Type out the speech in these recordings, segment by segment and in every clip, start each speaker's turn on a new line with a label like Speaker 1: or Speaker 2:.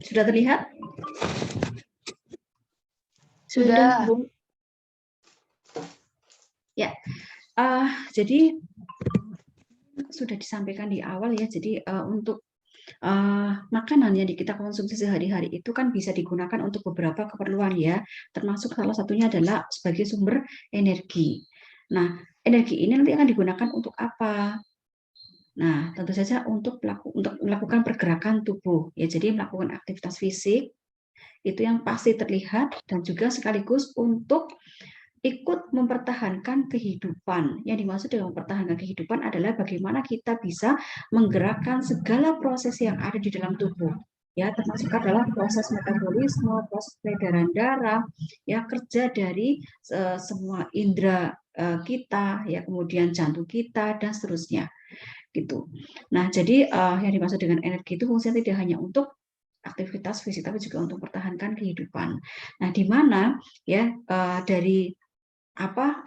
Speaker 1: Sudah terlihat?
Speaker 2: Sudah.
Speaker 1: Bu. Ya, jadi sudah disampaikan di awal ya. Jadi untuk makanan yang kita konsumsi sehari-hari itu kan bisa digunakan untuk beberapa keperluan ya, termasuk salah satunya adalah sebagai sumber energi. Nah, energi ini nanti akan digunakan untuk apa? Nah, tentu saja untuk melakukan pergerakan tubuh ya, jadi melakukan aktivitas fisik itu yang pasti terlihat, dan juga sekaligus untuk ikut mempertahankan kehidupan. Yang dimaksud dengan mempertahankan kehidupan adalah bagaimana kita bisa menggerakkan segala proses yang ada di dalam tubuh. Ya, termasuk adalah proses metabolisme, proses peredaran darah, ya kerja dari semua indera kita, ya kemudian jantung kita dan seterusnya, gitu. Nah, jadi yang dimaksud dengan energi itu fungsinya tidak hanya untuk aktivitas fisik, tapi juga untuk mempertahankan kehidupan. Nah, di mana ya dari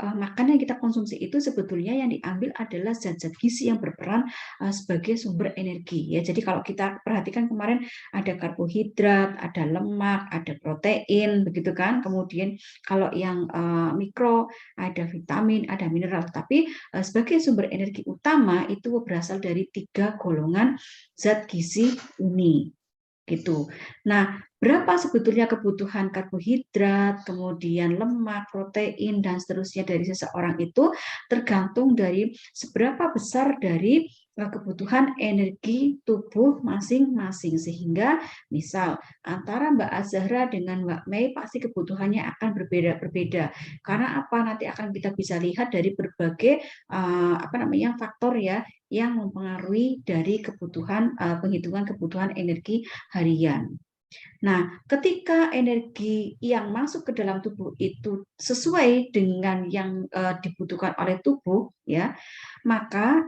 Speaker 1: makanan yang kita konsumsi itu sebetulnya yang diambil adalah zat-zat gizi yang berperan sebagai sumber energi ya. Jadi kalau kita perhatikan kemarin ada karbohidrat, ada lemak, ada protein, begitu kan. Kemudian kalau yang mikro ada vitamin, ada mineral. Tapi sebagai sumber energi utama itu berasal dari 3 golongan zat gizi ini. Gitu. Nah, berapa sebetulnya kebutuhan karbohidrat, kemudian lemak, protein, dan seterusnya dari seseorang itu tergantung dari seberapa besar dari kebutuhan energi tubuh masing-masing. Sehingga misal antara Mbak Azahra dengan Mbak Mei pasti kebutuhannya akan berbeda-berbeda. Karena apa? Nanti akan kita bisa lihat dari berbagai faktor ya yang mempengaruhi dari kebutuhan penghitungan kebutuhan energi harian. Nah, ketika energi yang masuk ke dalam tubuh itu sesuai dengan yang dibutuhkan oleh tubuh, ya, maka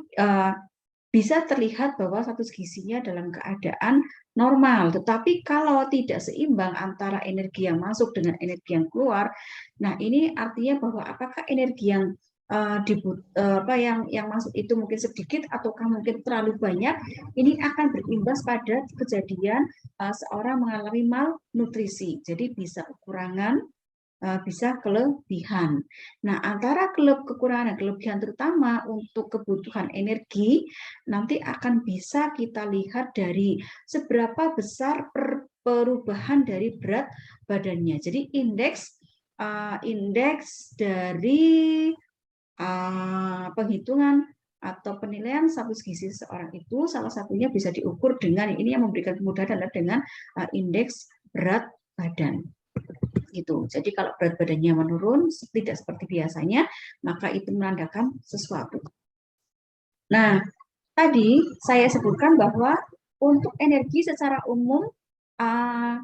Speaker 1: bisa terlihat bahwa status gizinya dalam keadaan normal. Tetapi kalau tidak seimbang antara energi yang masuk dengan energi yang keluar, nah ini artinya bahwa apakah energi yang yang masuk itu mungkin sedikit ataukah mungkin terlalu banyak, ini akan berimbas pada kejadian seorang mengalami malnutrisi. Jadi bisa kekurangan, bisa kelebihan. Nah, antara kekurangan dan kelebihan terutama untuk kebutuhan energi nanti akan bisa kita lihat dari seberapa besar perubahan dari berat badannya. Jadi indeks dari penghitungan atau penilaian status gizi seseorang itu salah satunya bisa diukur dengan ini yang memberikan kemudahan adalah dengan indeks berat badan. Gitu. Jadi kalau berat badannya menurun tidak seperti biasanya, maka itu menandakan sesuatu. Nah, tadi saya sebutkan bahwa untuk energi secara umum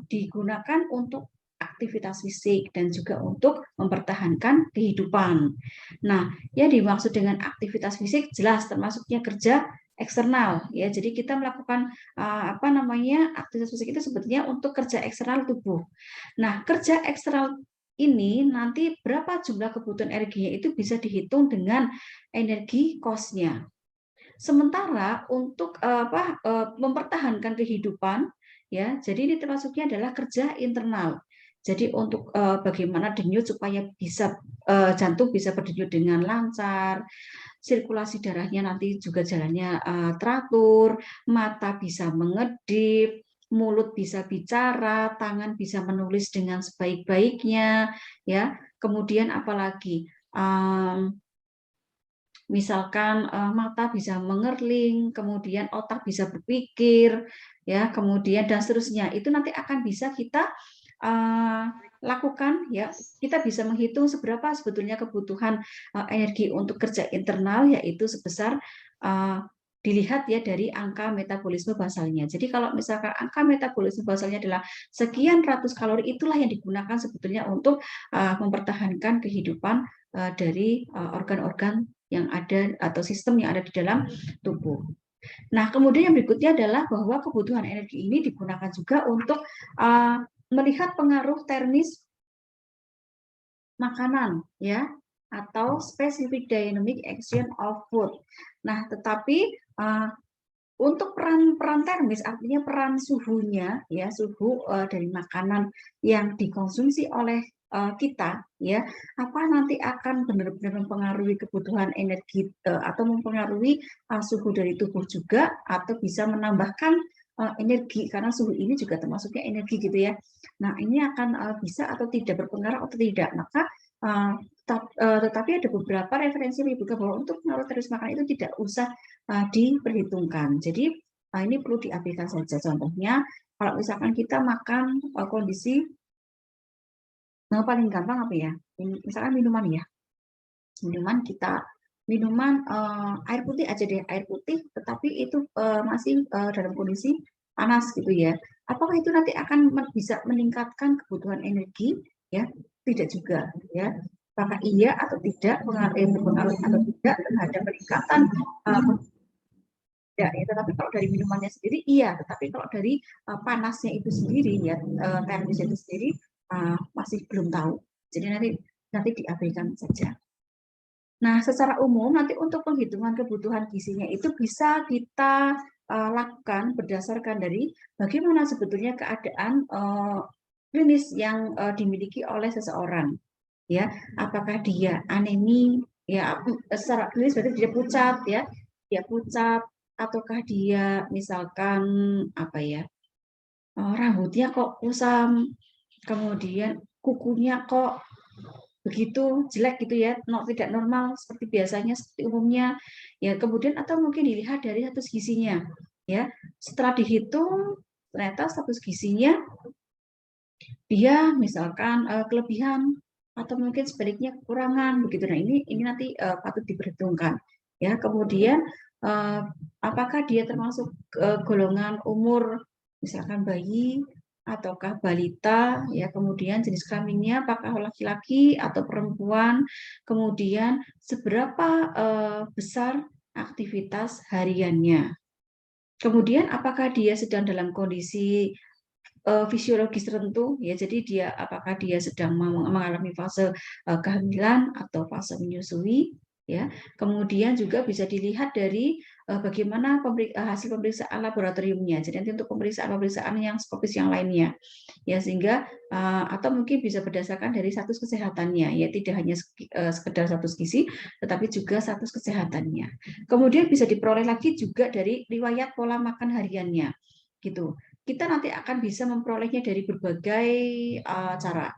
Speaker 1: digunakan untuk aktivitas fisik dan juga untuk mempertahankan kehidupan. Nah, yang dimaksud dengan aktivitas fisik jelas termasuknya kerja eksternal ya. Jadi kita melakukan aktivitas fisik itu sebetulnya untuk kerja eksternal tubuh. Nah, kerja eksternal ini nanti berapa jumlah kebutuhan energinya itu bisa dihitung dengan energi cost-nya. Sementara untuk mempertahankan kehidupan ya, jadi ini termasuknya adalah kerja internal. Jadi untuk bagaimana denyut supaya bisa jantung bisa berdenyut dengan lancar, sirkulasi darahnya nanti juga jalannya teratur, mata bisa mengedip, mulut bisa bicara, tangan bisa menulis dengan sebaik-baiknya, ya. Kemudian apalagi misalkan mata bisa mengerling, kemudian otak bisa berpikir, ya, kemudian dan seterusnya. Itu nanti akan bisa kita lakukan, ya. Kita bisa menghitung seberapa sebetulnya kebutuhan energi untuk kerja internal, yaitu sebesar dilihat ya dari angka metabolisme basalnya. Jadi kalau misalkan angka metabolisme basalnya adalah sekian ratus kalori, itulah yang digunakan sebetulnya untuk mempertahankan kehidupan dari organ-organ yang ada atau sistem yang ada di dalam tubuh. Nah, kemudian yang berikutnya adalah bahwa kebutuhan energi ini digunakan juga untuk melihat pengaruh termis makanan, ya, atau specific dynamic action of food. Nah, tetapi Untuk peran termis artinya peran suhunya ya, suhu dari makanan yang dikonsumsi oleh kita ya, apa nanti akan benar-benar mempengaruhi kebutuhan energi atau mempengaruhi suhu dari tubuh juga, atau bisa menambahkan energi, karena suhu ini juga termasuknya energi gitu ya. Nah, ini akan bisa atau tidak berpengaruh atau tidak. Maka tetapi ada beberapa referensi menyebutkan bahwa untuk pengaruh terus makan itu tidak usah diperhitungkan. Jadi ini perlu diabaikan saja. Contohnya kalau misalkan kita makan kondisi paling gampang apa ya? Misalkan minuman ya. Minuman air putih aja deh, air putih tetapi itu masih dalam kondisi panas gitu ya. Apakah itu nanti akan bisa meningkatkan kebutuhan energi ya? Tidak juga ya. Apakah iya atau tidak berpengaruh atau tidak terhadap peningkatan ya, tetapi kalau dari minumannya sendiri iya, tetapi kalau dari panasnya itu sendiri ya, termosnya itu sendiri masih belum tahu. Jadi nanti diabaikan saja. Nah, secara umum nanti untuk penghitungan kebutuhan gizinya itu bisa kita lakukan berdasarkan dari bagaimana sebetulnya keadaan klinis yang dimiliki oleh seseorang. Ya, apakah dia anemi? Ya, secara klinis berarti dia pucat ya, dia pucat, ataukah dia misalkan apa ya, rambutnya kok kusam, kemudian kukunya kok begitu jelek gitu ya, tidak normal seperti biasanya, seperti umumnya ya. Kemudian atau mungkin dilihat dari status gizinya ya, setelah dihitung ternyata status gizinya dia misalkan kelebihan atau mungkin sebaliknya kekurangan begitu. Nah, ini nanti patut diperhitungkan ya. Kemudian apakah dia termasuk golongan umur misalkan bayi ataukah balita ya, kemudian jenis kelaminnya apakah laki-laki atau perempuan, kemudian seberapa besar aktivitas hariannya, kemudian apakah dia sedang dalam kondisi fisiologis tertentu ya, jadi dia apakah dia sedang mengalami fase kehamilan atau fase menyusui ya. Kemudian juga bisa dilihat dari bagaimana hasil pemeriksaan laboratoriumnya. Jadi nanti untuk pemeriksaan yang skopis yang lainnya ya, sehingga atau mungkin bisa berdasarkan dari status kesehatannya ya, tidak hanya sekedar status gizi tetapi juga status kesehatannya. Kemudian bisa diperoleh lagi juga dari riwayat pola makan hariannya gitu. Kita nanti akan bisa memperolehnya dari berbagai cara.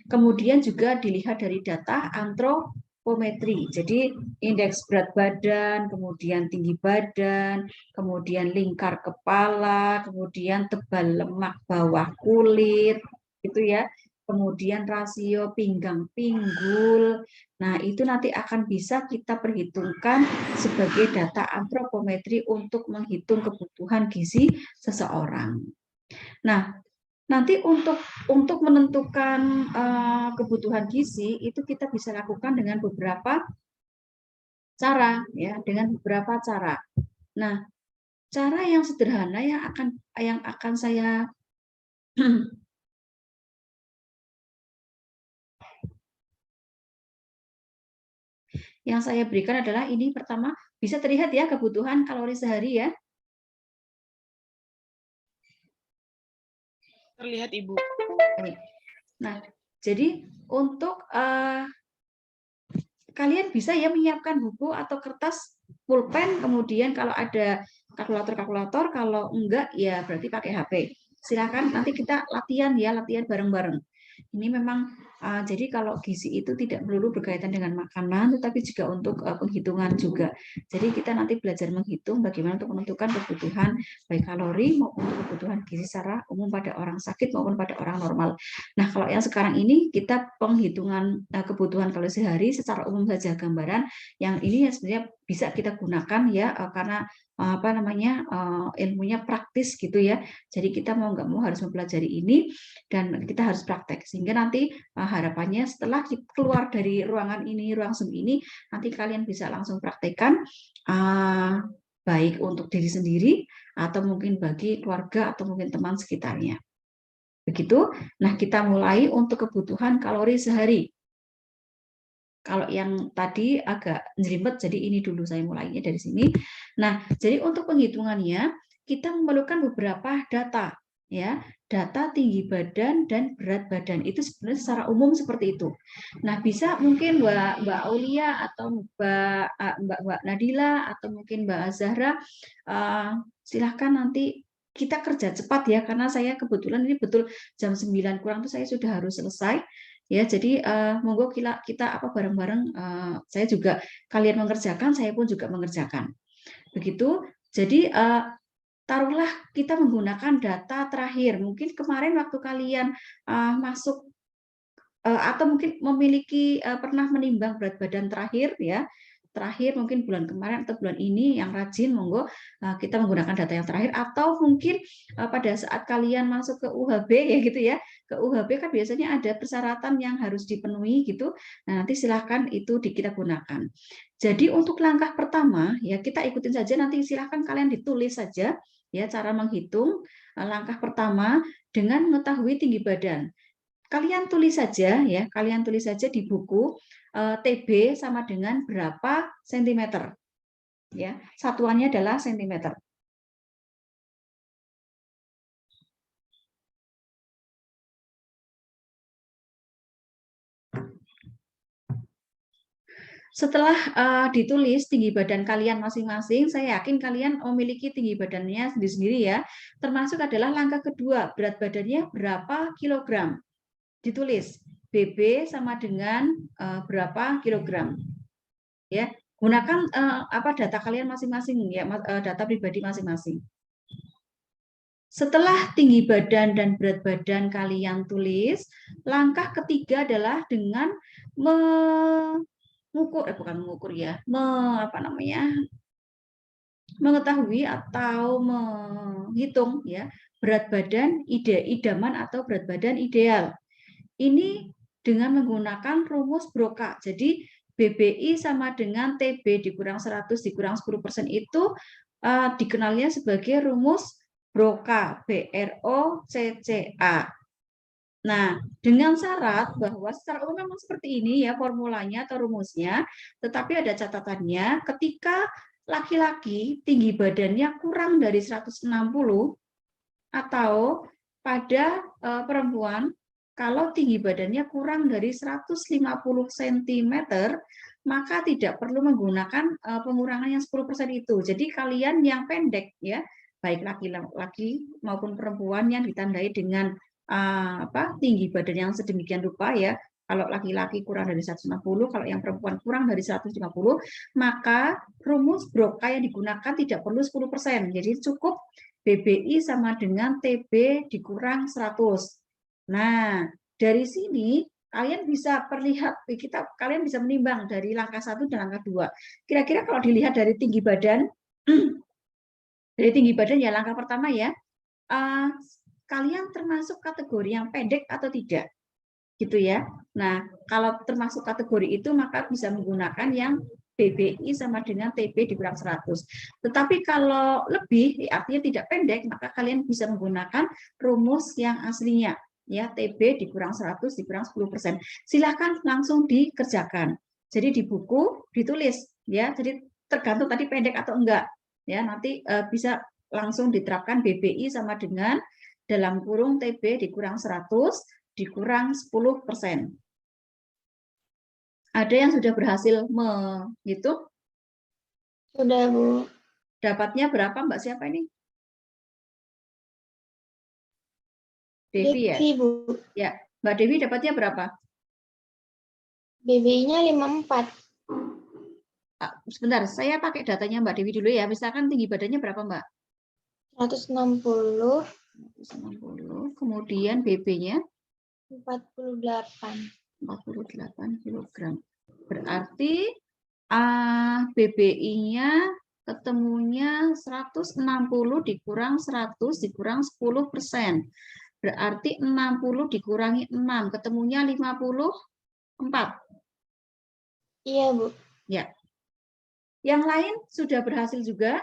Speaker 1: Kemudian juga dilihat dari data antropometri, jadi indeks berat badan, kemudian tinggi badan, kemudian lingkar kepala, kemudian tebal lemak bawah kulit, gitu ya. Kemudian rasio pinggang pinggul. Nah, itu nanti akan bisa kita perhitungkan sebagai data antropometri untuk menghitung kebutuhan gizi seseorang. Nah, nanti untuk menentukan kebutuhan gizi itu kita bisa lakukan dengan beberapa cara ya, dengan beberapa cara. Nah, cara yang sederhana yang akan saya yang saya berikan adalah ini. Pertama, bisa terlihat ya kebutuhan kalori sehari ya.
Speaker 2: Terlihat, Ibu.
Speaker 1: Nah, jadi untuk kalian bisa ya menyiapkan buku atau kertas pulpen, kemudian kalau ada kalkulator, kalau enggak ya berarti pakai HP. Silakan nanti kita latihan ya, latihan bareng-bareng. Ini memang jadi kalau gizi itu tidak melulu berkaitan dengan makanan, tetapi juga untuk penghitungan juga. Jadi kita nanti belajar menghitung bagaimana untuk menentukan kebutuhan baik kalori maupun kebutuhan gizi secara umum pada orang sakit maupun pada orang normal. Nah, kalau yang sekarang ini kita penghitungan kebutuhan kalori sehari secara umum saja, gambaran yang ini sebenarnya bisa kita gunakan ya, karena apa namanya ilmunya praktis gitu ya. Jadi kita mau nggak mau harus mempelajari ini dan kita harus praktek, sehingga nanti harapannya setelah keluar dari ruangan ini, ruang Zoom ini, nanti kalian bisa langsung praktekkan baik untuk diri sendiri atau mungkin bagi keluarga atau mungkin teman sekitarnya. Begitu. Nah, kita mulai untuk kebutuhan kalori sehari. Kalau yang tadi agak jelimet, jadi ini dulu saya mulainya dari sini. Nah, jadi untuk penghitungannya kita memerlukan beberapa data, ya, data tinggi badan dan berat badan itu sebenarnya secara umum seperti itu. Nah, bisa mungkin Mbak Aulia atau Mbak Nadila atau mungkin Mbak Azahra, silahkan nanti kita kerja cepat ya, karena saya kebetulan ini betul jam 9 kurang itu saya sudah harus selesai. Ya, jadi monggo kita apa bareng-bareng, saya juga kalian mengerjakan, saya pun juga mengerjakan. Begitu. Jadi taruhlah kita menggunakan data terakhir. Mungkin kemarin waktu kalian masuk atau mungkin memiliki pernah menimbang berat badan terakhir ya. Terakhir mungkin bulan kemarin atau bulan ini yang rajin monggo kita menggunakan data yang terakhir, atau mungkin pada saat kalian masuk ke UHB ya gitu ya. Ke UHB kan biasanya ada persyaratan yang harus dipenuhi gitu. Nah, nanti silahkan itu kita gunakan. Jadi untuk langkah pertama ya kita ikutin saja, nanti silahkan kalian ditulis saja ya cara menghitung langkah pertama dengan mengetahui tinggi badan. Kalian tulis saja ya, kalian tulis saja di buku TB sama dengan berapa sentimeter. Ya, satuannya adalah sentimeter. Setelah ditulis tinggi badan kalian masing-masing, saya yakin kalian memiliki tinggi badannya sendiri-sendiri ya. Termasuk adalah langkah kedua, berat badannya berapa kilogram. Ditulis BB sama dengan berapa kilogram. Ya, gunakan apa data kalian masing-masing ya, data pribadi masing-masing. Setelah tinggi badan dan berat badan kalian tulis, langkah ketiga adalah dengan mengukur, bukan mengukur ya, apa namanya, mengetahui atau menghitung ya berat badan idaman atau berat badan ideal. Ini dengan menggunakan rumus Broca. Jadi BBI sama dengan TB dikurang 100 dikurang 10% itu dikenalnya sebagai rumus Broca, BROCCA. Nah, dengan syarat bahwa secara umum memang seperti ini ya formulanya atau rumusnya, tetapi ada catatannya ketika laki-laki tinggi badannya kurang dari 160 atau pada perempuan kalau tinggi badannya kurang dari 150 cm, maka tidak perlu menggunakan pengurangan yang 10% itu. Jadi kalian yang pendek ya, baik laki-laki maupun perempuan yang ditandai dengan tinggi badan yang sedemikian rupa ya. Kalau laki-laki kurang dari 160, kalau yang perempuan kurang dari 150, maka rumus Broca yang digunakan tidak perlu 10%. Jadi cukup BBI sama dengan TB dikurang 100. Nah, dari sini kalian bisa kalian bisa menimbang dari langkah 1 dan langkah 2. Kira-kira kalau dilihat dari tinggi badan, dari tinggi badan ya langkah pertama ya, kalian termasuk kategori yang pendek atau tidak, gitu ya. Nah, kalau termasuk kategori itu maka bisa menggunakan yang BBI sama dengan TB dikurang 100. Tetapi kalau lebih, artinya tidak pendek, maka kalian bisa menggunakan rumus yang aslinya, ya TB dikurang 100 dikurang 10%. Silahkan langsung dikerjakan. Jadi di buku ditulis, ya. Jadi tergantung tadi pendek atau enggak, ya. Nanti bisa langsung diterapkan BBI sama dengan dalam kurung TB dikurang 100 dikurang 10%. Ada yang sudah berhasil menghitung?
Speaker 2: Sudah, Bu.
Speaker 1: Dapatnya berapa, Mbak? Siapa ini? Devi ya?
Speaker 2: Devi, Bu.
Speaker 1: Ya, Mbak Devi dapatnya berapa?
Speaker 2: BBI-nya 54.
Speaker 1: Sebentar, saya pakai datanya Mbak Devi dulu ya. Misalkan tinggi badannya berapa, Mbak?
Speaker 2: 160.
Speaker 1: 160. Kemudian BB-nya?
Speaker 2: 48.
Speaker 1: 48 kg. Berarti BBI-nya ketemunya 160 dikurang 100 dikurang 10%. Berarti 60 dikurangi 6, ketemunya 54.
Speaker 2: Iya, Bu.
Speaker 1: Ya. Yang lain sudah berhasil juga?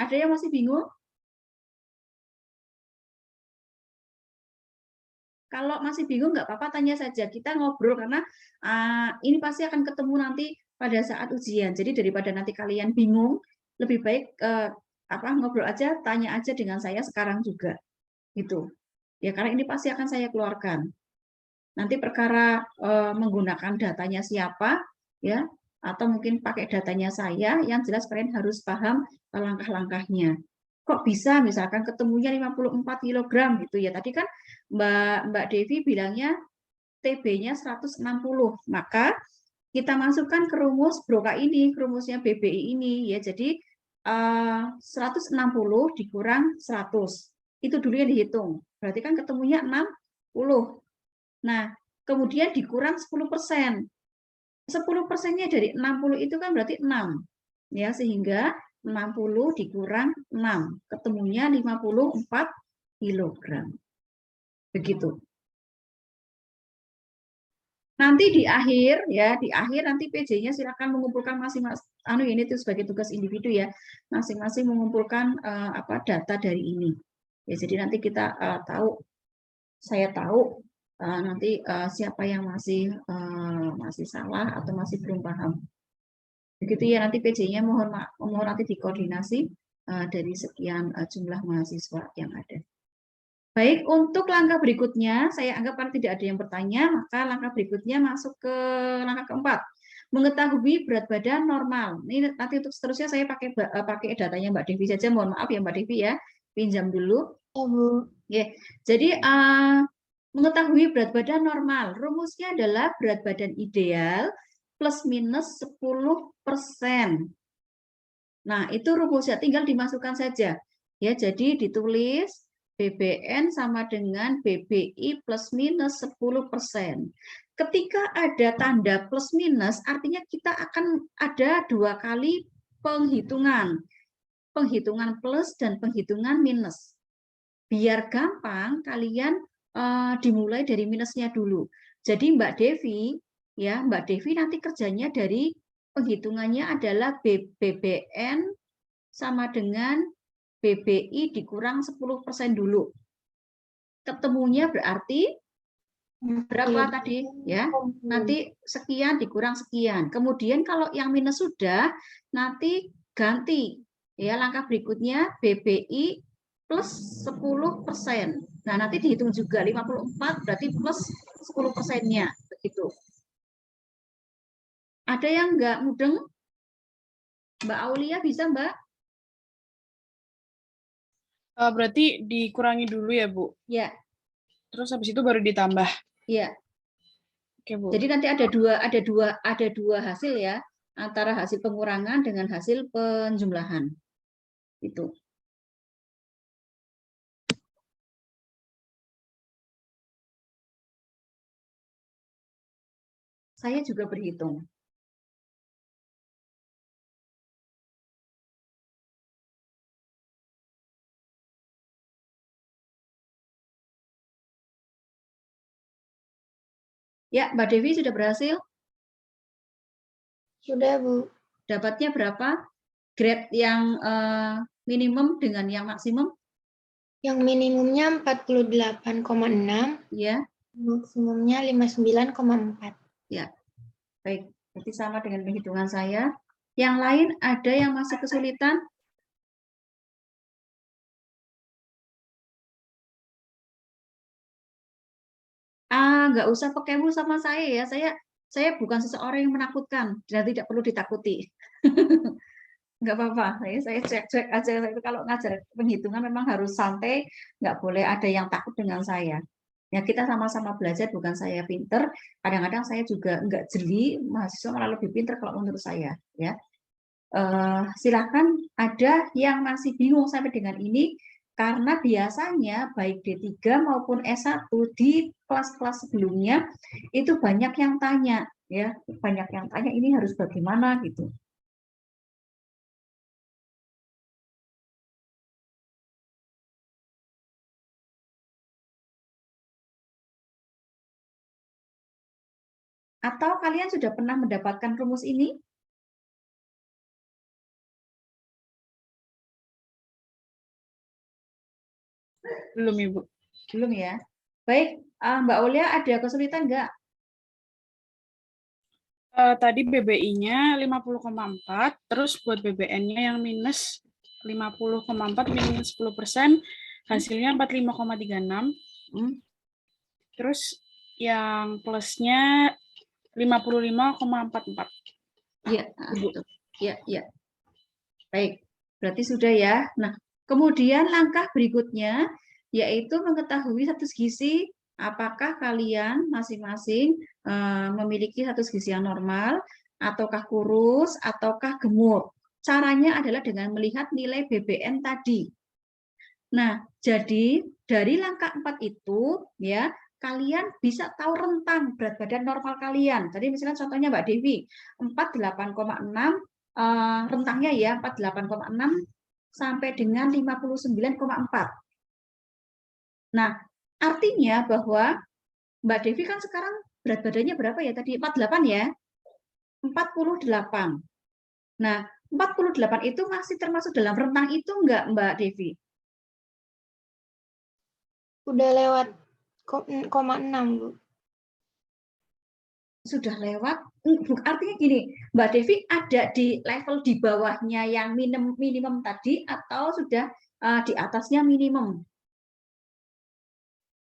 Speaker 1: Ada yang masih bingung? Kalau masih bingung nggak apa-apa, tanya saja. Kita ngobrol karena ini pasti akan ketemu nanti pada saat ujian. Jadi daripada nanti kalian bingung, lebih baik ngobrol aja, tanya aja dengan saya sekarang juga, gitu. Ya karena ini pasti akan saya keluarkan. Nanti perkara menggunakan datanya siapa, ya, atau mungkin pakai datanya saya, yang jelas kalian harus paham langkah-langkahnya. Kok bisa misalkan ketemunya 54 kg gitu ya. Tadi kan Mbak Devi bilangnya TB-nya 160. Maka kita masukkan ke rumus Broca ini, ke rumusnya BBI ini ya. Jadi 160 dikurang 100. Itu dulu yang dihitung. Berarti kan ketemunya 60. Nah, kemudian dikurang 10%. 10%-nya dari 60 itu kan berarti 6. Ya, sehingga 60 dikurang 6. Ketemunya 54 kg. Begitu. Nanti di akhir ya, di akhir nanti PJ-nya silakan mengumpulkan masing-masing ini itu sebagai tugas individu ya. Masing-masing mengumpulkan data dari ini. Ya, jadi nanti kita saya tahu nanti siapa yang masih salah atau masih belum paham. Begitu ya, nanti PJ-nya mohon nanti dikoordinasi dari sekian jumlah mahasiswa yang ada. Baik, untuk langkah berikutnya, saya anggap karena tidak ada yang bertanya, maka langkah berikutnya masuk ke langkah keempat. Mengetahui berat badan normal. Ini nanti untuk seterusnya saya pakai datanya Mbak Devi saja. Mohon maaf ya Mbak Devi ya, pinjam dulu.
Speaker 2: Ya, Bu.
Speaker 1: Ya, jadi mengetahui berat badan normal. Rumusnya adalah berat badan ideal plus minus 10%. Nah, itu rumusnya tinggal dimasukkan saja. Ya, jadi ditulis BBN sama dengan BBI plus minus 10%. Ketika ada tanda plus minus, artinya kita akan ada dua kali penghitungan. Penghitungan plus dan penghitungan minus. Biar gampang, kalian dimulai dari minusnya dulu. Jadi Mbak Devi nanti kerjanya dari penghitungannya adalah BBN sama dengan BBI dikurang 10% dulu. Ketemunya berarti berapa tadi? Ya, nanti sekian dikurang sekian. Kemudian kalau yang minus sudah, nanti ganti. Ya, langkah berikutnya BBI plus 10%. Nah, nanti dihitung juga 54 berarti plus 10%-nya. Begitu. Ada yang nggak mudeng? Mbak Aulia bisa, Mbak?
Speaker 3: Berarti dikurangi dulu ya, Bu?
Speaker 1: Ya.
Speaker 3: Terus habis itu baru ditambah.
Speaker 1: Ya.
Speaker 3: Oke, Bu.
Speaker 1: Jadi nanti ada dua hasil ya, antara hasil pengurangan dengan hasil penjumlahan. Itu. Saya juga berhitung. Ya, Mbak Devi sudah berhasil?
Speaker 2: Sudah, Bu.
Speaker 1: Dapatnya berapa? Grade yang minimum dengan yang maksimum?
Speaker 2: Yang minimumnya 48,6.
Speaker 1: Ya.
Speaker 2: Maksimumnya 59,4.
Speaker 1: Ya, baik. Berarti sama dengan perhitungan saya. Yang lain ada yang masih kesulitan? Nggak usah pakai sama saya ya. Saya bukan seseorang yang menakutkan dan tidak perlu ditakuti. Nggak apa-apa, saya cek-cek aja. Kalau ngajar penghitungan memang harus santai, nggak boleh ada yang takut dengan saya. Ya kita sama-sama belajar, bukan saya pinter. Kadang-kadang saya juga nggak jeli, mahasiswa malah lebih pinter kalau menurut saya. Ya, silakan ada yang masih bingung sampai dengan ini, karena biasanya baik D3 maupun S1 di kelas-kelas sebelumnya itu banyak yang tanya, ya banyak yang tanya ini harus bagaimana gitu. Atau kalian sudah pernah mendapatkan rumus ini?
Speaker 3: Belum, Ibu.
Speaker 1: Belum ya. Baik, Mbak Aulia ada kesulitan nggak?
Speaker 3: Tadi BBI-nya 50,4, terus buat BBN-nya yang minus 50,4 minus 10%, hasilnya 45,36. Terus yang plusnya 55,44.
Speaker 1: Ya, betul. Ya. Baik, berarti sudah ya. Nah, kemudian langkah berikutnya yaitu mengetahui status gizi apakah kalian masing-masing memiliki status gizi yang normal, ataukah kurus, ataukah gemuk. Caranya adalah dengan melihat nilai BBN tadi. Nah, jadi dari langkah 4 itu, ya, kalian bisa tahu rentang berat badan normal kalian. Tadi misalnya contohnya Mbak Devi, 48,6, rentangnya ya, 48,6 sampai dengan 59,4. Nah, artinya bahwa Mbak Devi kan sekarang berat badannya berapa ya tadi? 48 ya? 48. Nah, 48 itu masih termasuk dalam rentang itu enggak Mbak Devi?
Speaker 2: Udah lewat 0,6, Bu.
Speaker 1: Sudah lewat, artinya gini, Mbak Devi ada di level di bawahnya yang minimum tadi atau sudah di atasnya minimum?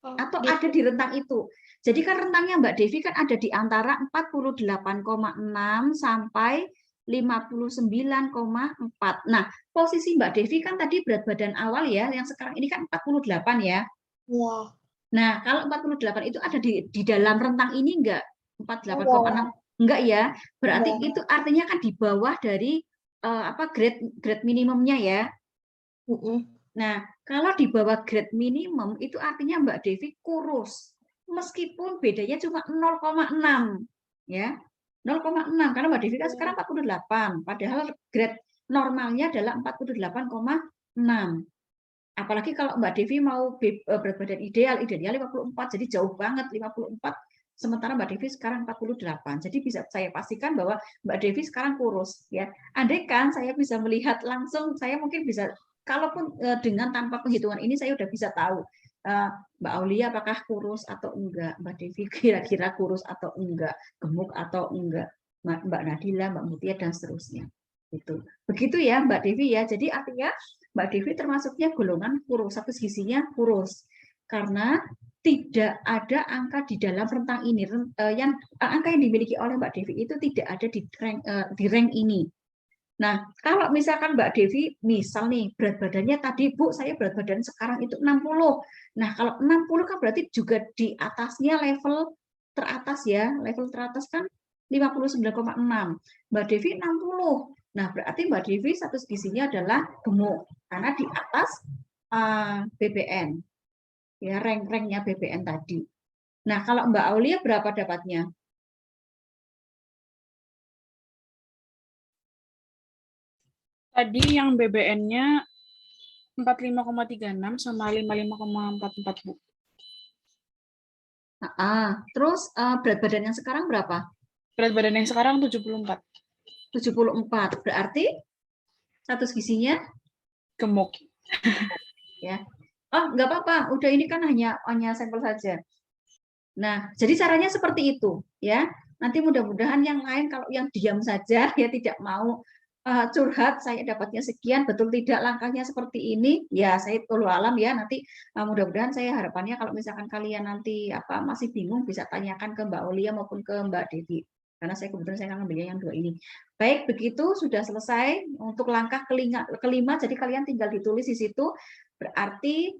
Speaker 1: Atau ada di rentang itu. Jadi kan rentangnya Mbak Devi kan ada di antara 48,6 sampai 59,4. Nah, posisi Mbak Devi kan tadi berat badan awal ya, yang sekarang ini kan 48 ya.
Speaker 2: Iya.
Speaker 1: Nah, kalau 48 itu ada di dalam rentang ini enggak? 48,6 enggak ya? Berarti itu artinya kan di bawah dari grade minimumnya ya. Nah, kalau di bawah grade minimum itu artinya Mbak Devi kurus. Meskipun bedanya cuma 0,6 ya. 0,6 karena Mbak Devi kan sekarang 48, padahal grade normalnya adalah 48,6. Apalagi kalau Mbak Devi mau berat badan idealnya 54, jadi jauh banget 54. Sementara Mbak Devi sekarang 48. Jadi bisa saya pastikan bahwa Mbak Devi sekarang kurus ya. Andai kan saya bisa melihat langsung, saya mungkin bisa, kalaupun dengan tanpa penghitungan ini saya udah bisa tahu Mbak Aulia apakah kurus atau enggak, Mbak Devi kira-kira kurus atau enggak, gemuk atau enggak, Mbak Nadila, Mbak Mutia dan seterusnya. Itu. Begitu ya Mbak Devi ya. Jadi artinya Mbak Devi termasuknya golongan kurus, status gizinya kurus. Karena tidak ada angka di dalam rentang ini. Angka yang dimiliki oleh Mbak Devi itu tidak ada di rank ini. Nah, kalau misalkan Mbak Devi, misal nih, berat badannya tadi, Bu, saya berat badan sekarang itu 60. Nah, kalau 60 kan berarti juga di atasnya level teratas ya. Level teratas kan 59,6. Mbak Devi 60. Nah, berarti Mbak Devi status gizinya adalah gemuk. Karena di atas BBN. Ya, rank-ranknya BBN tadi. Nah, kalau Mbak Aulia berapa dapatnya?
Speaker 3: Tadi yang BBN-nya 45,36 sama 55,44, Bu.
Speaker 1: Terus berat badan yang sekarang berapa?
Speaker 3: Berat badan yang sekarang 74.
Speaker 1: 74. Berarti status gizinya
Speaker 3: Gemuk.
Speaker 1: Ya. Oh, nggak apa-apa. Udah ini kan hanya sampel saja. Nah, jadi caranya seperti itu, ya. Nanti mudah-mudahan yang lain kalau yang diam saja ya tidak mau curhat, saya dapatnya sekian, betul tidak langkahnya seperti ini, ya saya tolong alam ya. Nanti mudah-mudahan saya harapannya kalau misalkan kalian nanti masih bingung bisa tanyakan ke Mbak Aulia maupun ke Mbak Devi. Karena saya kebetulan saya ngambilnya yang dua ini. Baik, begitu sudah selesai untuk langkah kelima. Jadi kalian tinggal ditulis di situ. Berarti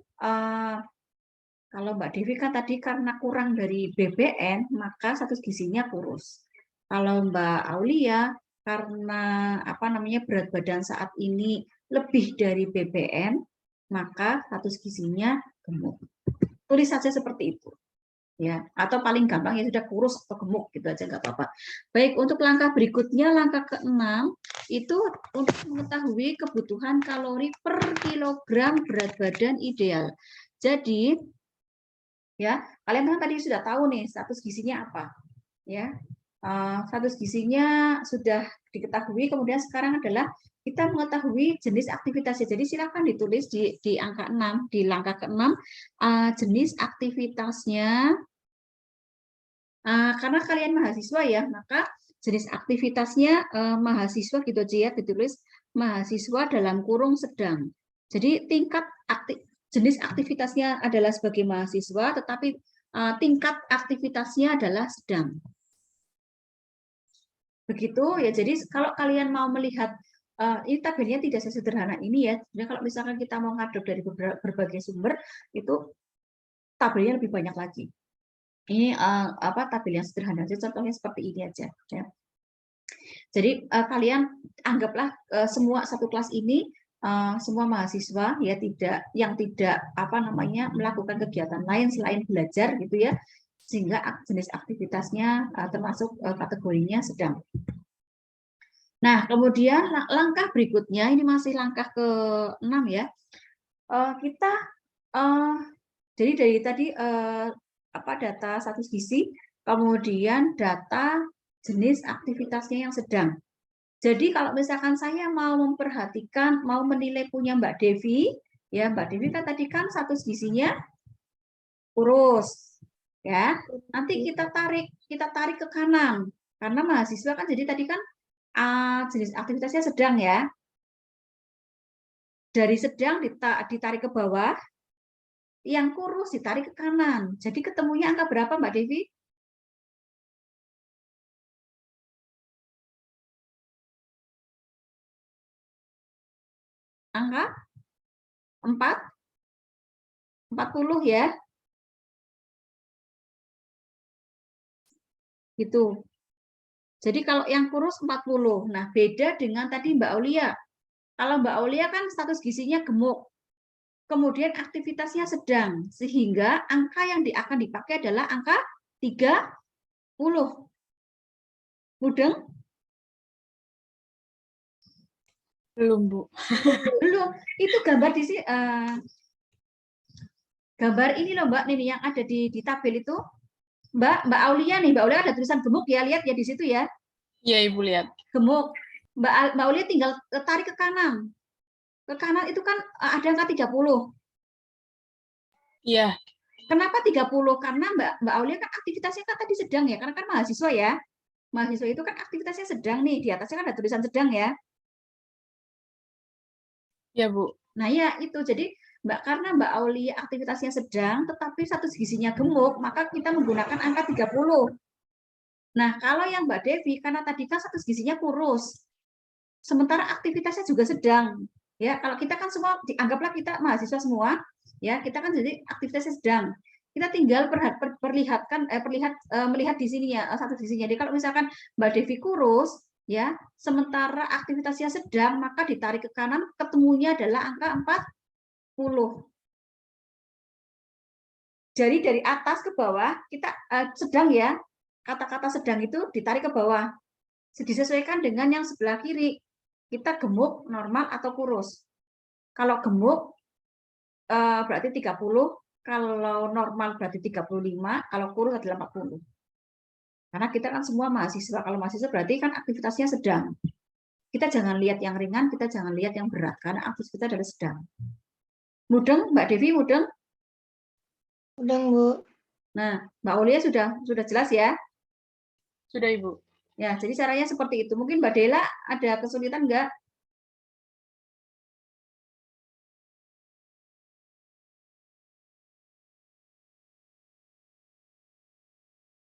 Speaker 1: kalau Mbak Devi kan tadi karena kurang dari BBN, maka status gizinya kurus. Kalau Mbak Aulia karena berat badan saat ini lebih dari BBN, maka status gizinya gemuk. Tulis saja seperti itu. Ya, atau paling gampang ya sudah kurus atau gemuk gitu aja nggak apa-apa. Baik, untuk langkah berikutnya, langkah ke-6 itu untuk mengetahui kebutuhan kalori per kilogram berat badan ideal. Jadi ya, kalian kan tadi sudah tahu nih status gizinya apa. Ya. Status gizinya sudah diketahui, kemudian sekarang adalah kita mengetahui jenis aktivitasnya. Jadi silakan ditulis di angka 6, di langkah ke-6 jenis aktivitasnya Karena kalian mahasiswa ya, maka jenis aktivitasnya mahasiswa gitu aja ya, ditulis mahasiswa dalam kurung sedang. Jadi tingkat jenis aktivitasnya adalah sebagai mahasiswa, tetapi tingkat aktivitasnya adalah sedang. Begitu ya. Jadi kalau kalian mau melihat ini tabelnya tidak sesederhana ini ya. Sebenarnya kalau misalkan kita mau ngadop dari berbagai sumber itu tabelnya lebih banyak lagi. Ini tabel yang sederhana aja, contohnya seperti ini aja ya. Jadi kalian anggaplah semua satu kelas ini semua mahasiswa ya, tidak melakukan kegiatan lain selain belajar gitu ya, sehingga jenis aktivitasnya termasuk kategorinya sedang. Nah, kemudian langkah berikutnya, ini masih langkah ke-6 ya. Kita jadi dari tadi data status gizi, kemudian data jenis aktivitasnya yang sedang. Jadi kalau misalkan saya mau memperhatikan, mau menilai punya Mbak Devi, ya Mbak Devi kan tadi kan status gizinya kurus, ya. Nanti kita tarik ke kanan, karena mahasiswa kan jadi tadi kan jenis aktivitasnya sedang ya. Dari sedang ditarik ke bawah, yang kurus ditarik ke kanan. Jadi ketemunya angka berapa Mbak Devi? Angka 40 ya. Gitu. Jadi kalau yang kurus 40. Nah, beda dengan tadi Mbak Aulia. Kalau Mbak Aulia kan status gizinya gemuk. Kemudian aktivitasnya sedang, sehingga angka yang akan dipakai adalah angka 30. Mudeng?
Speaker 3: Belum, Bu.
Speaker 1: Belum. Itu gambar di sini. Gambar ini loh Mbak, ini yang ada di tabel itu. Mbak Aulia nih, Mbak Aulia ada tulisan gemuk ya, lihat ya di situ ya.
Speaker 3: Iya, Ibu lihat.
Speaker 1: Gemuk. Mbak Aulia tinggal tarik ke kanan. Ke kanan itu kan ada angka 30.
Speaker 3: Iya.
Speaker 1: Kenapa 30? Karena Mbak Aulia kan aktivitasnya kan tadi sedang ya, karena kan mahasiswa ya. Mahasiswa itu kan aktivitasnya sedang nih, di atasnya kan ada tulisan sedang ya.
Speaker 3: Iya, Bu.
Speaker 1: Nah ya itu, jadi karena Mbak Aulia aktivitasnya sedang, tetapi status gizinya gemuk, maka kita menggunakan angka 30. Nah kalau yang Mbak Devi, karena tadi kan status gizinya kurus, sementara aktivitasnya juga sedang. Ya, kalau kita kan semua dianggaplah kita mahasiswa semua, ya kita kan jadi aktivitasnya sedang. Kita tinggal melihat di sini ya status gizinya. Jadi kalau misalkan Mbak Devi kurus, ya, sementara aktivitasnya sedang, maka ditarik ke kanan, ketemunya adalah angka 40. Jadi dari atas ke bawah kita sedang ya, kata-kata sedang itu ditarik ke bawah, disesuaikan dengan yang sebelah kiri. Kita gemuk, normal atau kurus. Kalau gemuk berarti 30, kalau normal berarti 35, kalau kurus adalah 40. Karena kita kan semua mahasiswa, kalau mahasiswa berarti kan aktivitasnya sedang. Kita jangan lihat yang ringan, kita jangan lihat yang berat, karena aktivitas kita adalah sedang. Mudeng, Mbak Devi, mudeng?
Speaker 2: Mudeng, Bu.
Speaker 1: Nah, Mbak Aulia sudah jelas ya?
Speaker 3: Sudah, Ibu.
Speaker 1: Ya, jadi caranya seperti itu. Mungkin Mbak Dela ada kesulitan enggak?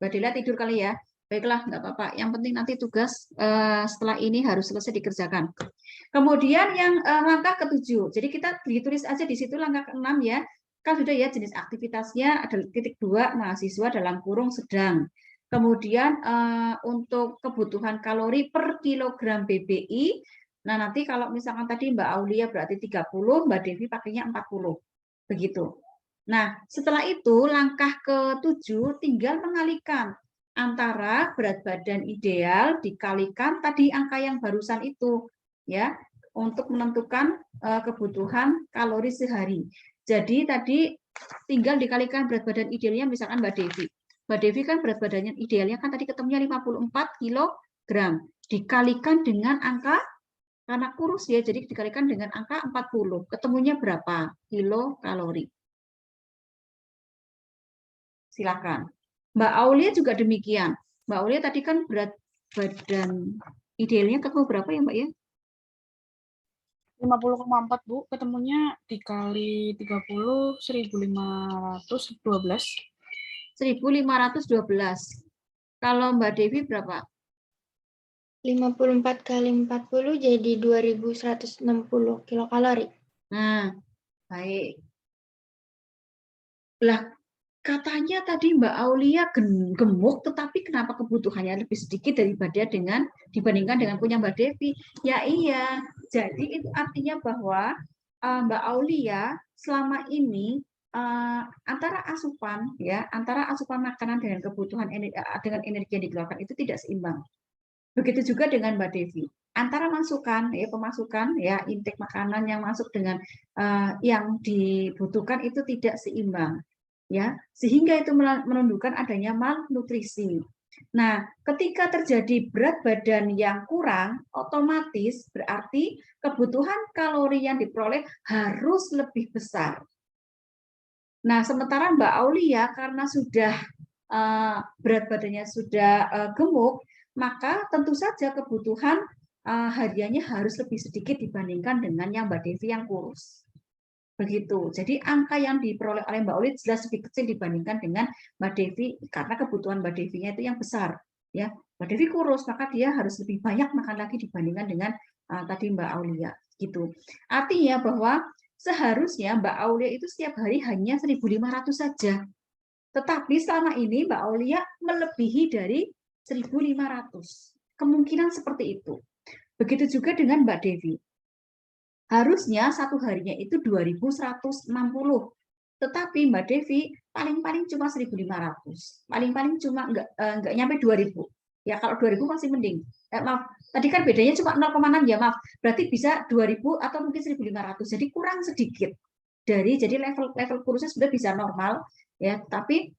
Speaker 1: Mbak Dela tidur kali ya? Baiklah, nggak apa-apa. Yang penting nanti tugas setelah ini harus selesai dikerjakan. Kemudian yang langkah ke-7. Jadi kita ditulis aja di situ langkah ke-6 ya. Kan sudah ya jenis aktivitasnya ada titik 2 mahasiswa dalam kurung sedang. Kemudian untuk kebutuhan kalori per kilogram BBI, nah nanti kalau misalkan tadi Mbak Aulia berarti 30, Mbak Devi pakainya 40. Begitu. Nah, setelah itu langkah ke-7 tinggal mengalikan antara berat badan ideal dikalikan tadi angka yang barusan itu ya, untuk menentukan kebutuhan kalori sehari. Jadi tadi tinggal dikalikan berat badan idealnya, misalkan Mbak Devi. Mbak Devi kan berat badannya idealnya kan tadi ketemunya 54 kg. Dikalikan dengan angka, karena kurus ya, jadi dikalikan dengan angka 40. Ketemunya berapa? Kilokalori. Silakan. Mbak Aulia juga demikian. Mbak Aulia tadi kan berat badan idealnya ketemu berapa ya Mbak ya?
Speaker 3: 50,4 Bu, ketemunya dikali 30, 1512.
Speaker 1: 1512. Kalau Mbak Devi berapa?
Speaker 2: 54 kali 40 jadi 2160 kilokalori.
Speaker 1: Nah, baik. Lah, katanya tadi Mbak Aulia gemuk, tetapi kenapa kebutuhannya lebih sedikit dibandingkan dengan punya Mbak Devi? Ya iya, jadi itu artinya bahwa Mbak Aulia selama ini antara asupan makanan dengan kebutuhan dengan energi yang dikeluarkan itu tidak seimbang. Begitu juga dengan Mbak Devi. Antara pemasukan intake makanan yang masuk dengan yang dibutuhkan itu tidak seimbang. Ya, sehingga itu menunjukkan adanya malnutrisi. Nah, ketika terjadi berat badan yang kurang, otomatis berarti kebutuhan kalori yang diperoleh harus lebih besar. Nah, sementara Mbak Aulia karena sudah berat badannya sudah gemuk, maka tentu saja kebutuhan hariannya harus lebih sedikit dibandingkan dengan yang Mbak Devi yang kurus. Begitu. Jadi angka yang diperoleh oleh Mbak Uli jelas lebih kecil dibandingkan dengan Mbak Devi karena kebutuhan Mbak Devi-nya itu yang besar. Ya, Mbak Devi kurus maka dia harus lebih banyak makan lagi dibandingkan dengan tadi Mbak Aulia. Gitu. Artinya bahwa seharusnya Mbak Aulia itu setiap hari hanya 1.500 saja. Tetapi selama ini Mbak Aulia melebihi dari 1.500. Kemungkinan seperti itu. Begitu juga dengan Mbak Devi. Harusnya satu harinya itu 2.160. Tetapi Mbak Devi paling-paling cuma 1.500. Paling-paling cuma nggak nyampe 2.000. Ya kalau 2.000 masih mending. Maaf, tadi kan bedanya cuma 0,6 ya maaf. Berarti bisa 2.000 atau mungkin 1.500. Jadi kurang sedikit. Jadi level kurusnya sudah bisa normal ya, tapi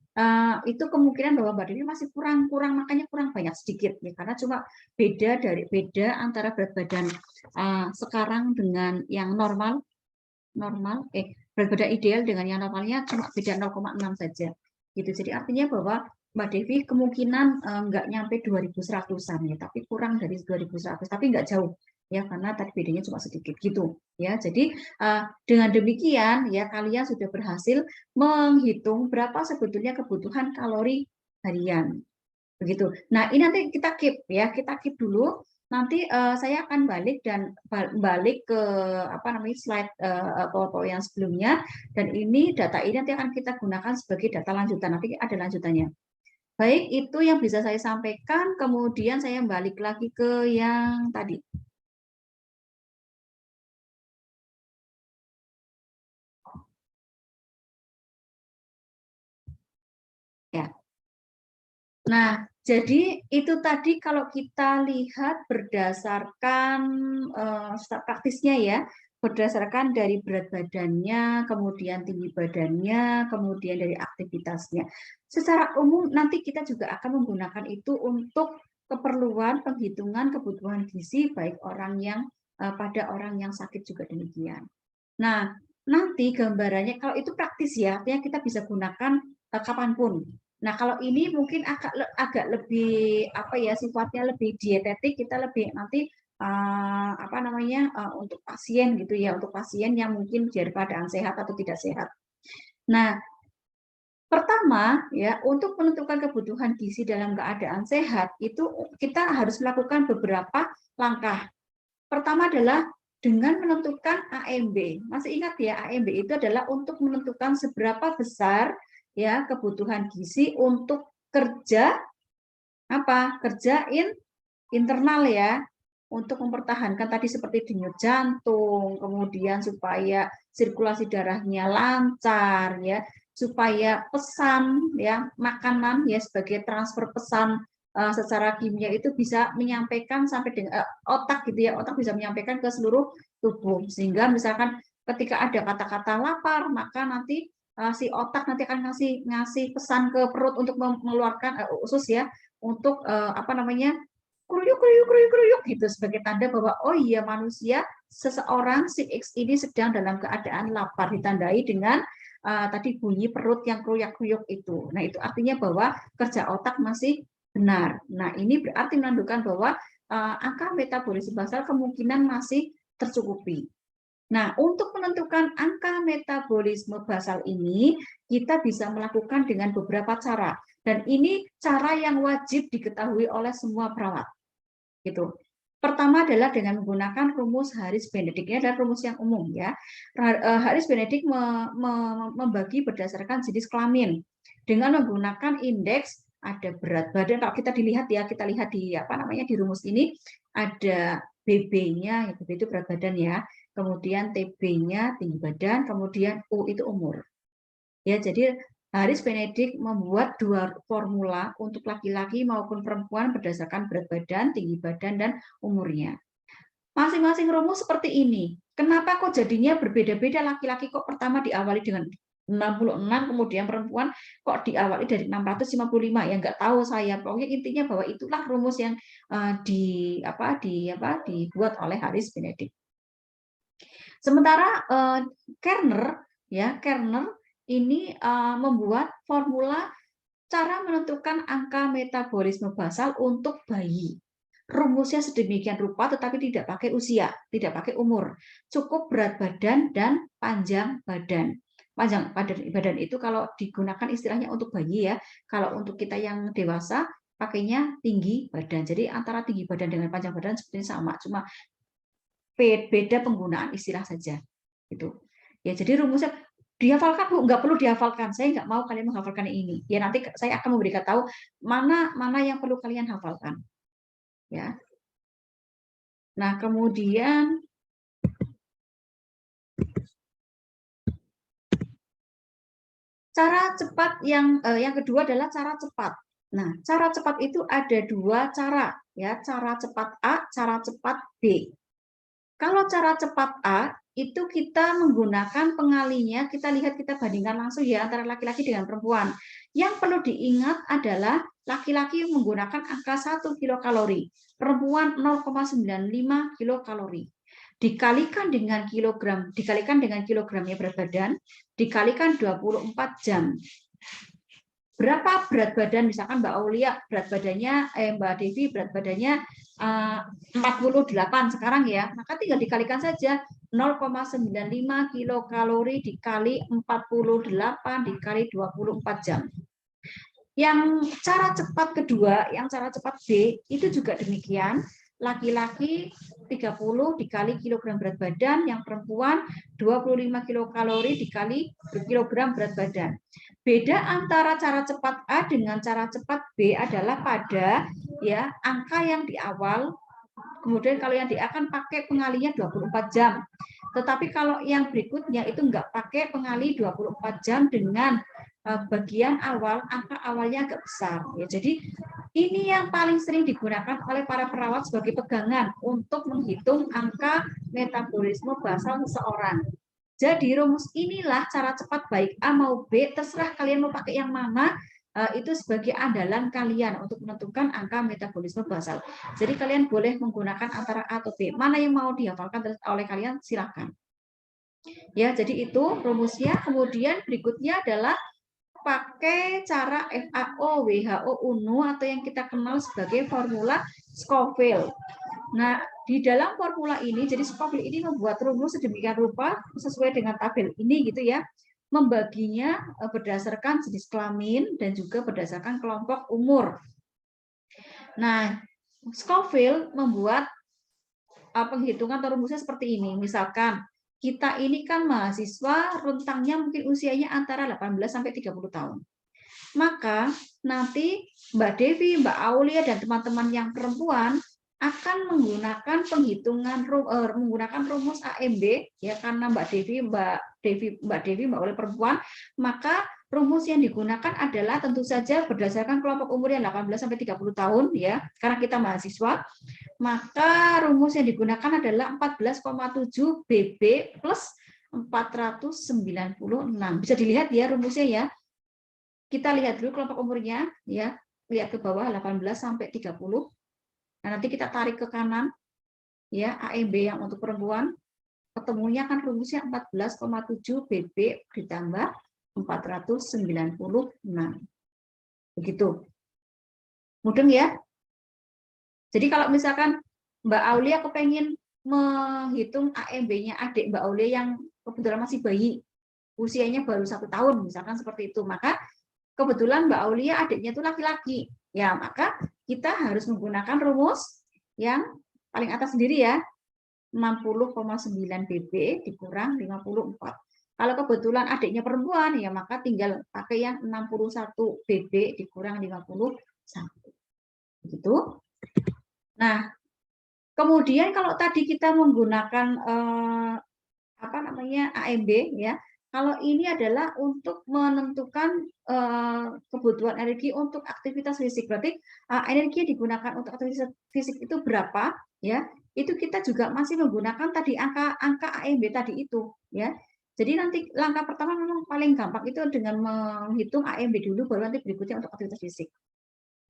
Speaker 1: itu kemungkinan bahwa Mbak Devi masih kurang makanya kurang banyak sedikit ya karena cuma beda antara berat badan sekarang dengan yang normal berat badan ideal dengan yang normalnya cuma beda 0,6 saja gitu. Jadi artinya bahwa Mbak Devi kemungkinan nggak nyampe 2.100-an ya, tapi kurang dari 2.100, tapi nggak jauh ya karena tadi bedanya cuma sedikit gitu ya. Jadi dengan demikian ya kalian sudah berhasil menghitung berapa sebetulnya kebutuhan kalori harian begitu. Nah ini nanti kita keep dulu. Nanti saya akan balik ke slide PowerPoint yang sebelumnya, dan ini data ini nanti akan kita gunakan sebagai data lanjutan. Nanti ada lanjutannya. Baik, itu yang bisa saya sampaikan. Kemudian saya balik lagi ke yang tadi. Ya. Nah, jadi itu tadi kalau kita lihat berdasarkan praktisnya ya, berdasarkan dari berat badannya, kemudian tinggi badannya, kemudian dari aktivitasnya. Secara umum nanti kita juga akan menggunakan itu untuk keperluan penghitungan kebutuhan gizi baik pada orang yang sakit juga demikian. Nah, nanti gambarannya kalau itu praktis ya, artinya kita bisa gunakan kapanpun. Nah, kalau ini mungkin agak lebih sifatnya lebih dietetik, kita lebih nanti untuk pasien gitu ya, untuk pasien yang mungkin dari keadaan sehat atau tidak sehat. Nah, pertama ya, untuk menentukan kebutuhan gizi dalam keadaan sehat itu kita harus melakukan beberapa langkah. Pertama adalah dengan menentukan AMB. Masih ingat ya, AMB itu adalah untuk menentukan seberapa besar ya kebutuhan gizi untuk kerja internal ya, untuk mempertahankan tadi seperti denyut jantung, kemudian supaya sirkulasi darahnya lancar ya, supaya pesan ya makanan ya sebagai transfer pesan secara kimia itu bisa menyampaikan sampai dengan otak gitu ya, otak bisa menyampaikan ke seluruh tubuh, sehingga misalkan ketika ada kata-kata lapar maka nanti si otak nanti akan ngasih pesan ke perut untuk mengeluarkan usus ya, untuk kruyuk kruyuk kruyuk kruyuk gitu sebagai tanda bahwa oh iya manusia seseorang si X ini sedang dalam keadaan lapar, ditandai dengan tadi bunyi perut yang kruyuk-kruyuk itu. Nah, itu artinya bahwa kerja otak masih benar. Nah, ini berarti menunjukkan bahwa angka metabolisme basal kemungkinan masih tercukupi. Nah, untuk menentukan angka metabolisme basal ini, kita bisa melakukan dengan beberapa cara. Dan ini cara yang wajib diketahui oleh semua perawat. Gitu. Pertama adalah dengan menggunakan rumus Harris-Benedict. Ini adalah rumus yang umum ya. Harris-Benedict membagi berdasarkan jenis kelamin dengan menggunakan indeks ada berat badan. Kalau kita dilihat ya, kita lihat di apa namanya di rumus ini ada BB-nya, BB itu berat badan ya. Kemudian TB-nya tinggi badan, kemudian U itu umur. Ya, jadi Harris-Benedict membuat dua formula untuk laki-laki maupun perempuan berdasarkan berat badan, tinggi badan, dan umurnya. Masing-masing rumus seperti ini. Kenapa kok jadinya berbeda-beda? Laki-laki kok pertama diawali dengan 66, kemudian perempuan kok diawali dari 655? Ya nggak tahu saya. Pokoknya intinya bahwa itulah rumus yang dibuat oleh Harris-Benedict. Sementara Kerner ini membuat formula cara menentukan angka metabolisme basal untuk bayi. Rumusnya sedemikian rupa tetapi tidak pakai usia, tidak pakai umur. Cukup berat badan dan panjang badan. Panjang badan itu kalau digunakan istilahnya untuk bayi ya. Kalau untuk kita yang dewasa pakainya tinggi badan. Jadi antara tinggi badan dengan panjang badan sebenarnya sama, cuma beda penggunaan istilah saja. Itu. Ya, jadi rumusnya dihafalkan Bu, nggak perlu dihafalkan. Saya nggak mau kalian menghafalkan ini. Ya nanti saya akan memberikan tahu mana yang perlu kalian hafalkan. Ya. Nah, kemudian cara cepat yang kedua adalah cara cepat. Nah, cara cepat itu ada dua cara, ya, cara cepat A, cara cepat B. Kalau cara cepat A itu kita menggunakan pengalinya, kita lihat, kita bandingkan langsung ya antara laki-laki dengan perempuan. Yang perlu diingat adalah laki-laki menggunakan angka 1 kilokalori, perempuan 0,95 kilokalori. Dikalikan dengan kilogramnya berat badan, dikalikan 24 jam. Berapa berat badan, misalkan Mbak Aulia berat badannya, Mbak Devi berat badannya 48 sekarang ya, maka tinggal dikalikan saja 0,95 kilokalori dikali 48 dikali 24 jam. Yang cara cepat kedua, yang cara cepat B, itu juga demikian. Laki-laki 30 dikali kilogram berat badan, yang perempuan 25 kilokalori dikali kilogram berat badan. Beda antara cara cepat A dengan cara cepat B adalah pada ya angka yang di awal, kemudian kalau yang di A kan pakai pengalinya 24 jam. Tetapi kalau yang berikutnya itu enggak pakai pengali 24 jam dengan bagian awal, angka awalnya agak besar. Ya, jadi ini yang paling sering digunakan oleh para perawat sebagai pegangan untuk menghitung angka metabolisme basal seseorang. Jadi rumus inilah cara cepat baik A mau B, terserah kalian mau pakai yang mana, itu sebagai andalan kalian untuk menentukan angka metabolisme basal. Jadi kalian boleh menggunakan antara A atau B. Mana yang mau dihafalkan oleh kalian, silakan. Ya, jadi itu rumusnya. Kemudian berikutnya adalah pakai cara FAO, WHO, UNO atau yang kita kenal sebagai formula Scoville. Nah, di dalam formula ini, jadi Scoville ini membuat rumus sedemikian rupa sesuai dengan tabel ini gitu ya, membaginya berdasarkan jenis kelamin dan juga berdasarkan kelompok umur. Nah, Scoville membuat penghitungan atau rumusnya seperti ini. Misalkan kita ini kan mahasiswa, rentangnya mungkin usianya antara 18 sampai 30 tahun. Maka nanti Mbak Devi, Mbak Aulia, dan teman-teman yang perempuan akan menggunakan menggunakan rumus AMB ya, karena Mbak Devi, Mbak Aulia perempuan, maka rumus yang digunakan adalah tentu saja berdasarkan kelompok umur yang 18 sampai 30 tahun ya, karena kita mahasiswa. Maka rumus yang digunakan adalah 14,7 BB plus 496. Bisa dilihat ya rumusnya ya. Kita lihat dulu kelompok umurnya ya. Lihat ke bawah 18 sampai 30. Nah, nanti kita tarik ke kanan, ya, AMB yang untuk perempuan, ketemunya kan rumusnya 14,7 BB ditambah 496. Begitu. Mudeng ya? Jadi kalau misalkan Mbak Aulia kepengen menghitung AMB-nya adik Mbak Aulia yang kebetulan masih bayi, usianya baru 1 tahun, misalkan seperti itu, maka kebetulan Mbak Aulia adiknya itu laki-laki, ya maka kita harus menggunakan rumus yang paling atas sendiri ya, 60,9 BB dikurang 54. Kalau kebetulan adiknya perempuan, ya maka tinggal pakai yang 61 BB dikurang 51. Begitu. Nah, kemudian kalau tadi kita menggunakan apa namanya AMB ya, kalau ini adalah untuk menentukan kebutuhan energi untuk aktivitas fisik, berarti energi yang digunakan untuk aktivitas fisik itu berapa ya? Itu kita juga masih menggunakan tadi angka AMB tadi itu ya. Jadi nanti langkah pertama memang paling gampang itu dengan menghitung AMB dulu, baru nanti berikutnya untuk aktivitas fisik.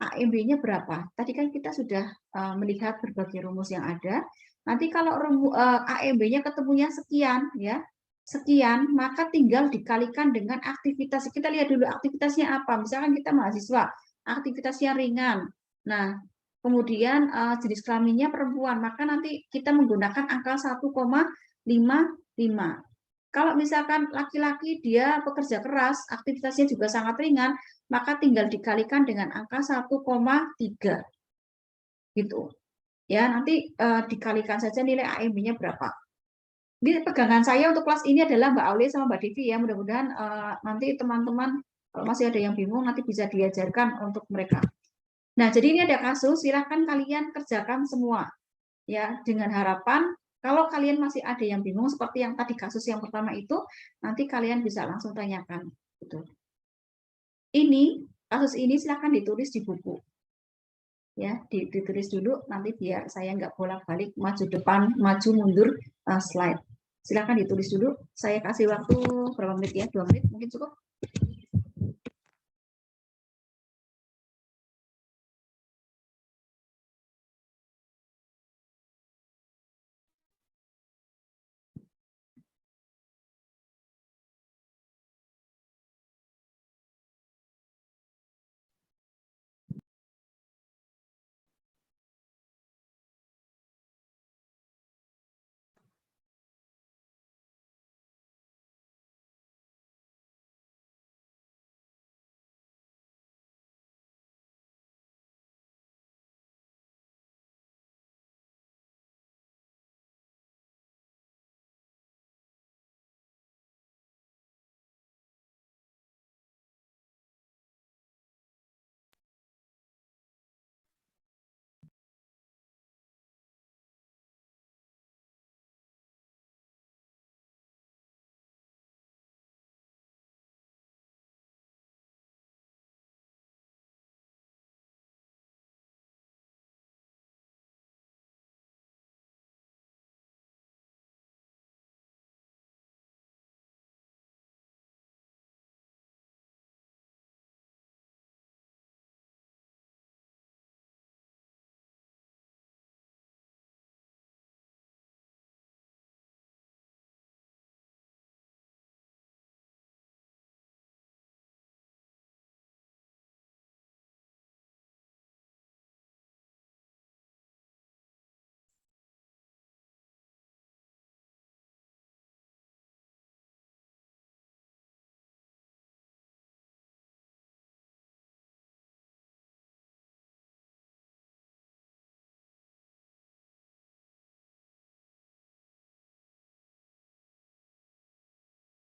Speaker 1: AMB-nya berapa? Tadi kan kita sudah melihat berbagai rumus yang ada. Nanti kalau AMB-nya ketemunya sekian, ya, sekian, maka tinggal dikalikan dengan aktivitas. Kita lihat dulu aktivitasnya apa. Misalkan kita mahasiswa, aktivitasnya ringan. Nah, kemudian jenis kelaminnya perempuan, maka nanti kita menggunakan angka 1,55. Kalau misalkan laki-laki dia pekerja keras, aktivitasnya juga sangat ringan, maka tinggal dikalikan dengan angka 1,3. Gitu. Ya, nanti dikalikan saja nilai AMB-nya berapa. Ini pegangan saya untuk kelas ini adalah Mbak Aulia sama Mbak Devi ya. Mudah-mudahan nanti teman-teman kalau masih ada yang bingung nanti bisa diajarkan untuk mereka. Nah, jadi ini ada kasus, silahkan kalian kerjakan semua. Ya, dengan harapan kalau kalian masih ada yang bingung seperti yang tadi kasus yang pertama itu, nanti kalian bisa langsung tanyakan. Gitu. Ini, kasus ini silahkan ditulis di buku. Ya, ditulis dulu, nanti biar saya nggak bolak-balik, maju depan, maju mundur slide. Silahkan ditulis dulu, saya kasih waktu berapa menit ya, 2 menit mungkin cukup.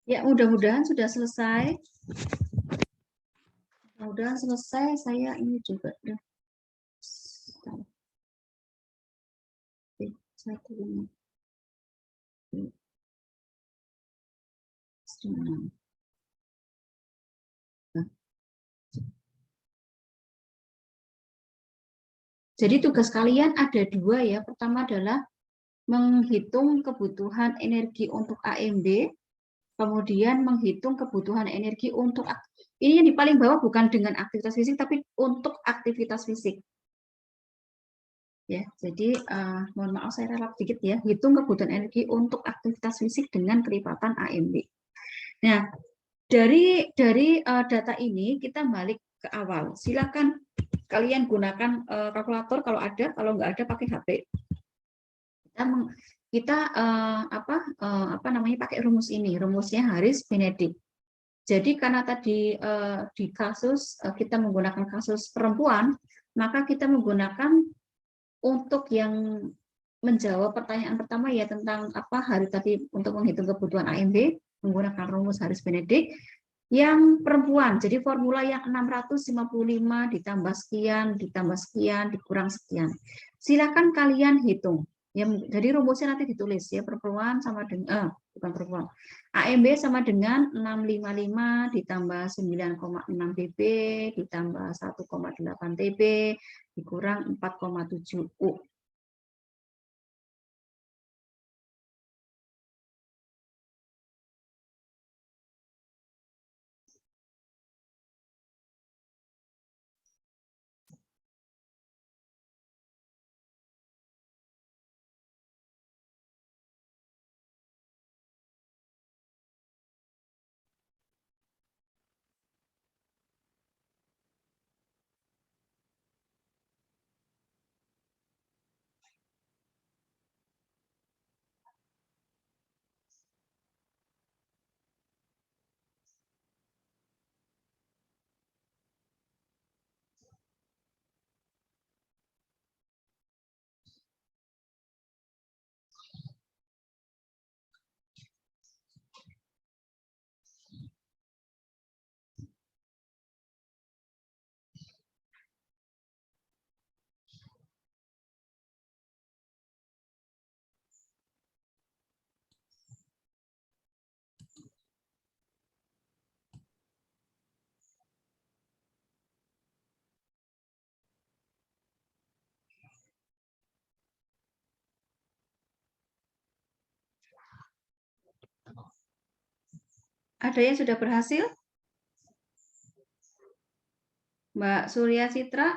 Speaker 1: Ya, mudah-mudahan sudah selesai. Mudah-mudahan selesai, saya ini juga udah. Jadi tugas kalian ada 2 ya. Pertama adalah menghitung kebutuhan energi untuk AMB, kemudian menghitung kebutuhan energi untuk, ini yang di paling bawah bukan dengan aktivitas fisik, tapi untuk aktivitas fisik. Ya, jadi mohon maaf saya relap dikit ya. Hitung kebutuhan energi untuk aktivitas fisik dengan keripatan AMB. Nah, dari data ini kita balik ke awal. Silakan kalian gunakan kalkulator kalau ada, kalau nggak ada pakai HP. Kita apa namanya pakai rumus ini, rumusnya Harris Benedict. Jadi karena tadi di kasus kita menggunakan kasus perempuan, maka kita menggunakan untuk yang menjawab pertanyaan pertama ya tentang apa hari tadi untuk menghitung kebutuhan AMB menggunakan rumus Harris Benedict yang perempuan. Jadi formula yang 655 ditambah sekian dikurang sekian. Silakan kalian hitung. Ya, jadi rumusnya nanti ditulis ya perempuan sama dengan bukan perempuan. AMB sama dengan 655 ditambah 9,6 dB ditambah 1,8 dB dikurang 4,7 U. Ada yang sudah berhasil? Mbak Surya Citra?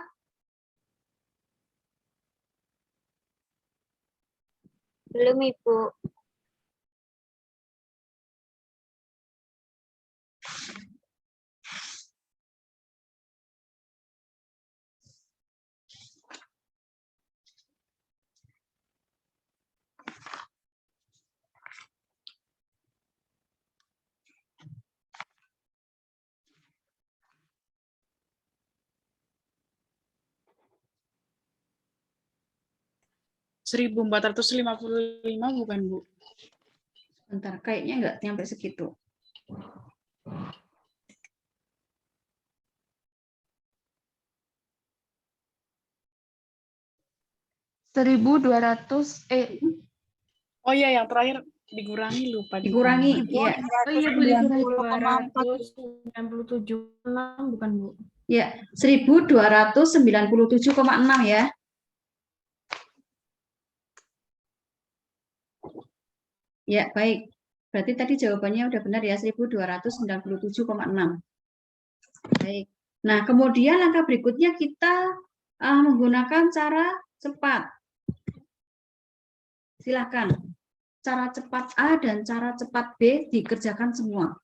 Speaker 2: Belum, Ibu.
Speaker 3: Seribu 1455 bukan, Bu?
Speaker 1: Bentar, kayaknya nggak nyampe segitu.
Speaker 3: Oh iya, yang terakhir dikurangi lupa.
Speaker 1: Dikurangi, ya.
Speaker 2: Oh iya, Bu, dikurangi.
Speaker 3: 297,6 bukan, Bu?
Speaker 1: Ya, 1297,6 ya. Ya, baik. Berarti tadi jawabannya udah benar ya, 1297,6. Baik. Nah, kemudian langkah berikutnya kita menggunakan cara cepat. Silakan. Cara cepat A dan cara cepat B dikerjakan semua.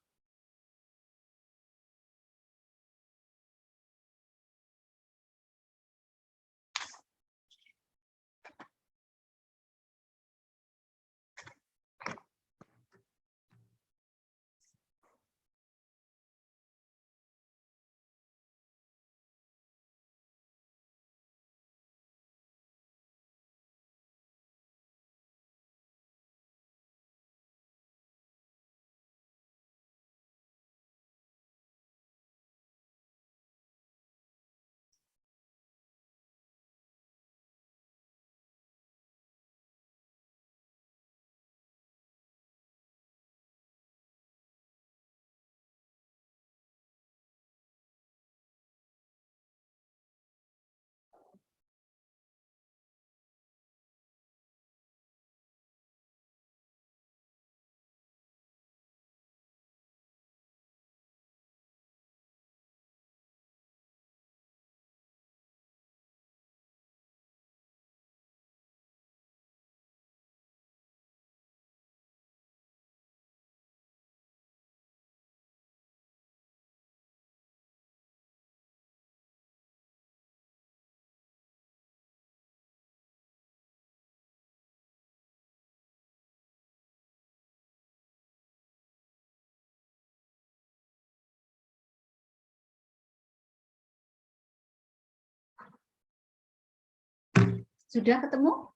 Speaker 1: Sudah ketemu?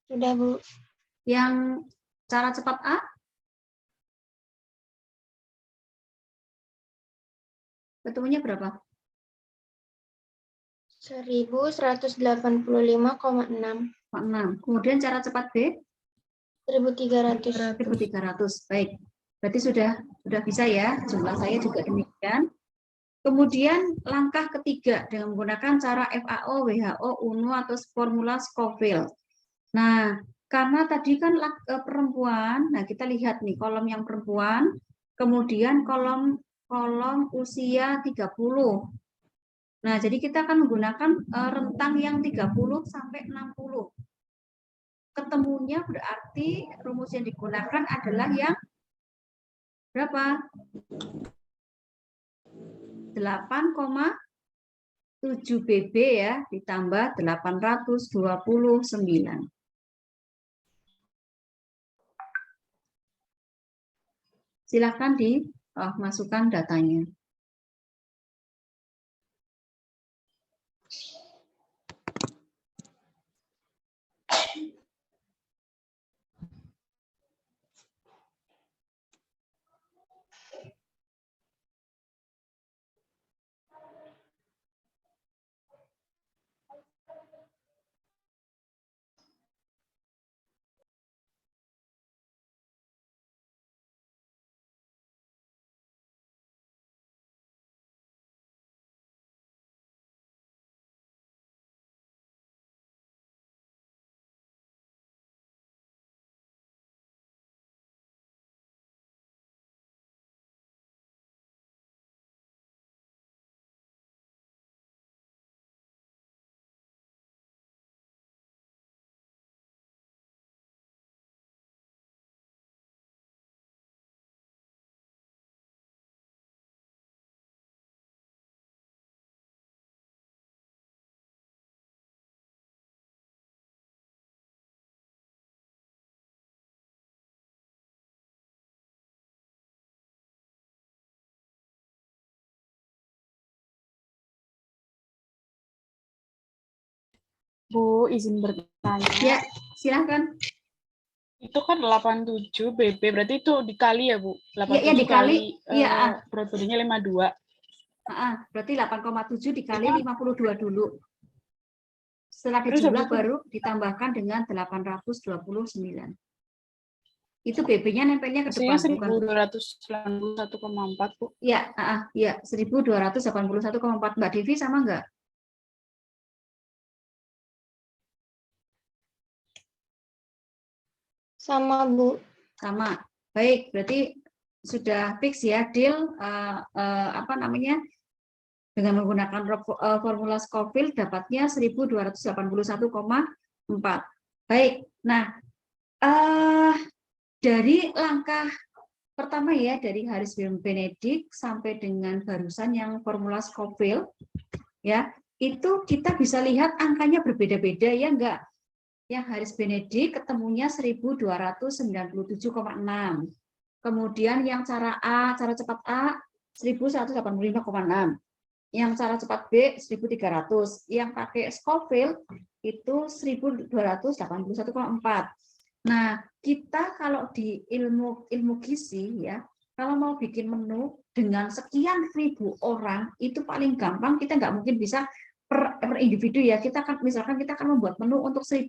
Speaker 2: Sudah, Bu.
Speaker 1: Yang cara cepat A? Ketemunya berapa?
Speaker 2: 1185,6.
Speaker 1: 6. Kemudian cara cepat B?
Speaker 2: 1300.
Speaker 1: 1.300. Baik. Berarti sudah bisa ya. Jumlah saya juga demikian. Kemudian langkah ketiga dengan menggunakan cara FAO, WHO, UNO atau formula Scoville. Nah, karena tadi kan perempuan, nah kita lihat nih kolom yang perempuan, kemudian kolom usia 30. Nah, jadi kita akan menggunakan rentang yang 30 sampai 60. Ketemunya berarti rumus yang digunakan adalah yang berapa? 8,7 BB ya, ditambah 829. Silakan dimasukkan datanya.
Speaker 3: Bu, izin bertanya.
Speaker 1: Ya, silakan.
Speaker 3: Itu kan 87 BB, berarti itu dikali ya, Bu? 87
Speaker 1: ya dikali. Iya.
Speaker 3: Berat badannya 52.
Speaker 1: Berarti 8,7 dikali 52 dulu. Setelah
Speaker 3: Terus
Speaker 1: dijumlah
Speaker 3: habis itu
Speaker 1: baru ditambahkan dengan 829. Itu BB-nya nempelnya ke
Speaker 3: hasilnya
Speaker 1: depan, bukan?
Speaker 3: 1281,4, Bu.
Speaker 1: Ya, 1281,4. Mbak Devi sama enggak?
Speaker 2: Sama, Bu.
Speaker 1: Sama. Baik, berarti sudah fix ya, deal dengan menggunakan formula Scoville dapatnya 1281,4. Baik. Nah, dari langkah pertama ya, dari Harris Benedict sampai dengan barusan yang formula Scoville ya, itu kita bisa lihat angkanya berbeda-beda ya enggak? Yang Harris Benedict ketemunya 1297,6. Kemudian yang cara cepat A 1185,6. Yang cara cepat B 1300. Yang pakai Scoville itu 1281,4. Nah, kita kalau di ilmu gizi ya, kalau mau bikin menu dengan sekian ribu orang itu paling gampang, kita nggak mungkin bisa per individu ya. Kita kan misalkan kita akan membuat menu untuk 1000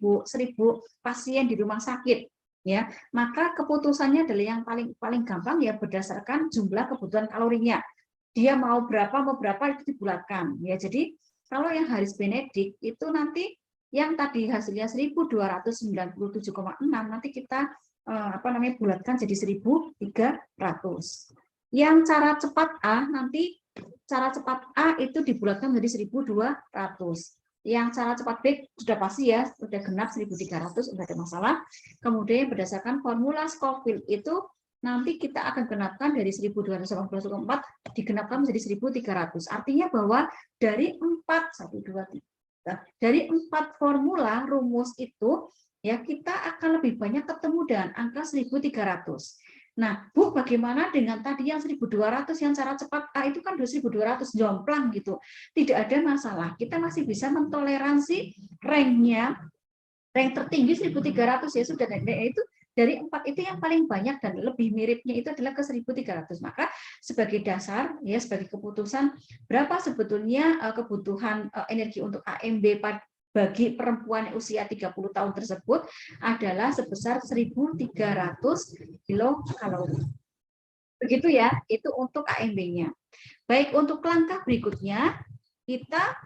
Speaker 1: pasien di rumah sakit ya, maka keputusannya adalah yang paling gampang ya berdasarkan jumlah kebutuhan kalorinya. Dia mau berapa itu dibulatkan ya. Jadi kalau yang Harris Benedict itu nanti yang tadi hasilnya 1297,6 nanti kita bulatkan jadi 1300. Yang cara cepat A nanti cara cepat A itu dibulatkan menjadi 1200. Yang cara cepat B sudah pasti ya, sudah genap 1300, enggak ada masalah. Kemudian berdasarkan formula Scoville itu nanti kita akan genapkan dari 1284 digenapkan menjadi 1300. Artinya bahwa dari 4 formula rumus itu ya kita akan lebih banyak ketemu dengan angka 1300. Nah, Bu, bagaimana dengan tadi yang 1.200 yang cara cepat itu kan 1.200 jomplang gitu. Tidak ada masalah. Kita masih bisa mentoleransi rank-nya, rank tertinggi 1.300 ya sudah. Itu dari 4 itu yang paling banyak dan lebih miripnya itu adalah ke 1.300. Maka sebagai dasar ya, sebagai keputusan berapa sebetulnya kebutuhan energi untuk AMB bagi perempuan usia 30 tahun tersebut adalah sebesar 1.300 kilokalori. Begitu ya, itu untuk AMB-nya. Baik, untuk langkah berikutnya, kita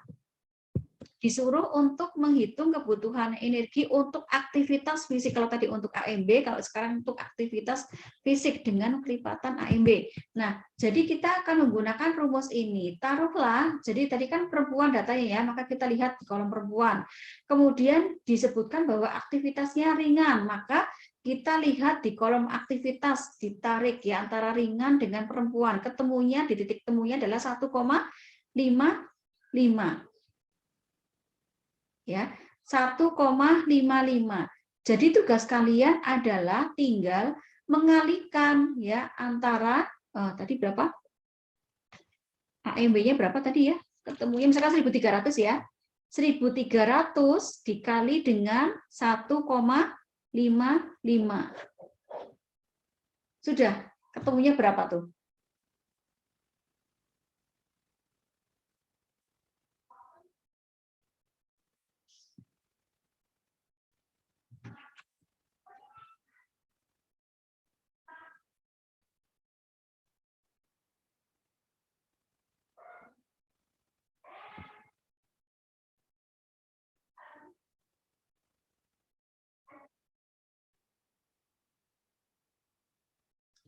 Speaker 1: disuruh untuk menghitung kebutuhan energi untuk aktivitas fisik. Kalau tadi untuk AMB, kalau sekarang untuk aktivitas fisik dengan kelipatan AMB. Nah, jadi kita akan menggunakan rumus ini. Taruhlah, jadi tadi kan perempuan datanya ya, maka kita lihat di kolom perempuan. Kemudian disebutkan bahwa aktivitasnya ringan, maka kita lihat di kolom aktivitas, ditarik ya antara ringan dengan perempuan. Ketemunya di titik temunya adalah 1,55. Ya, 1,55. Jadi tugas kalian adalah tinggal mengalihkan ya antara tadi berapa? AMB-nya berapa tadi ya? Ketemunya misalkan 1.300 ya. 1.300 dikali dengan 1,55. Sudah, ketemunya berapa tuh?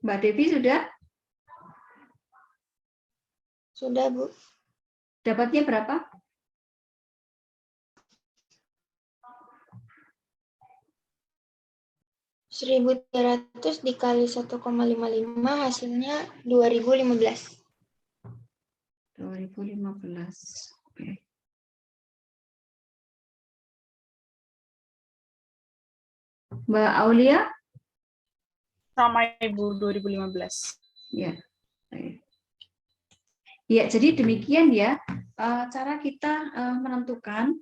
Speaker 1: Mbak Devi sudah?
Speaker 2: Sudah, Bu.
Speaker 1: Dapatnya berapa?
Speaker 2: Rp1.300 dikali 1,55 hasilnya 2015.
Speaker 1: 2015. Oke. Mbak Aulia?
Speaker 3: Sama Ibu 2015.
Speaker 1: Ya. Ya, jadi demikian ya cara kita menentukan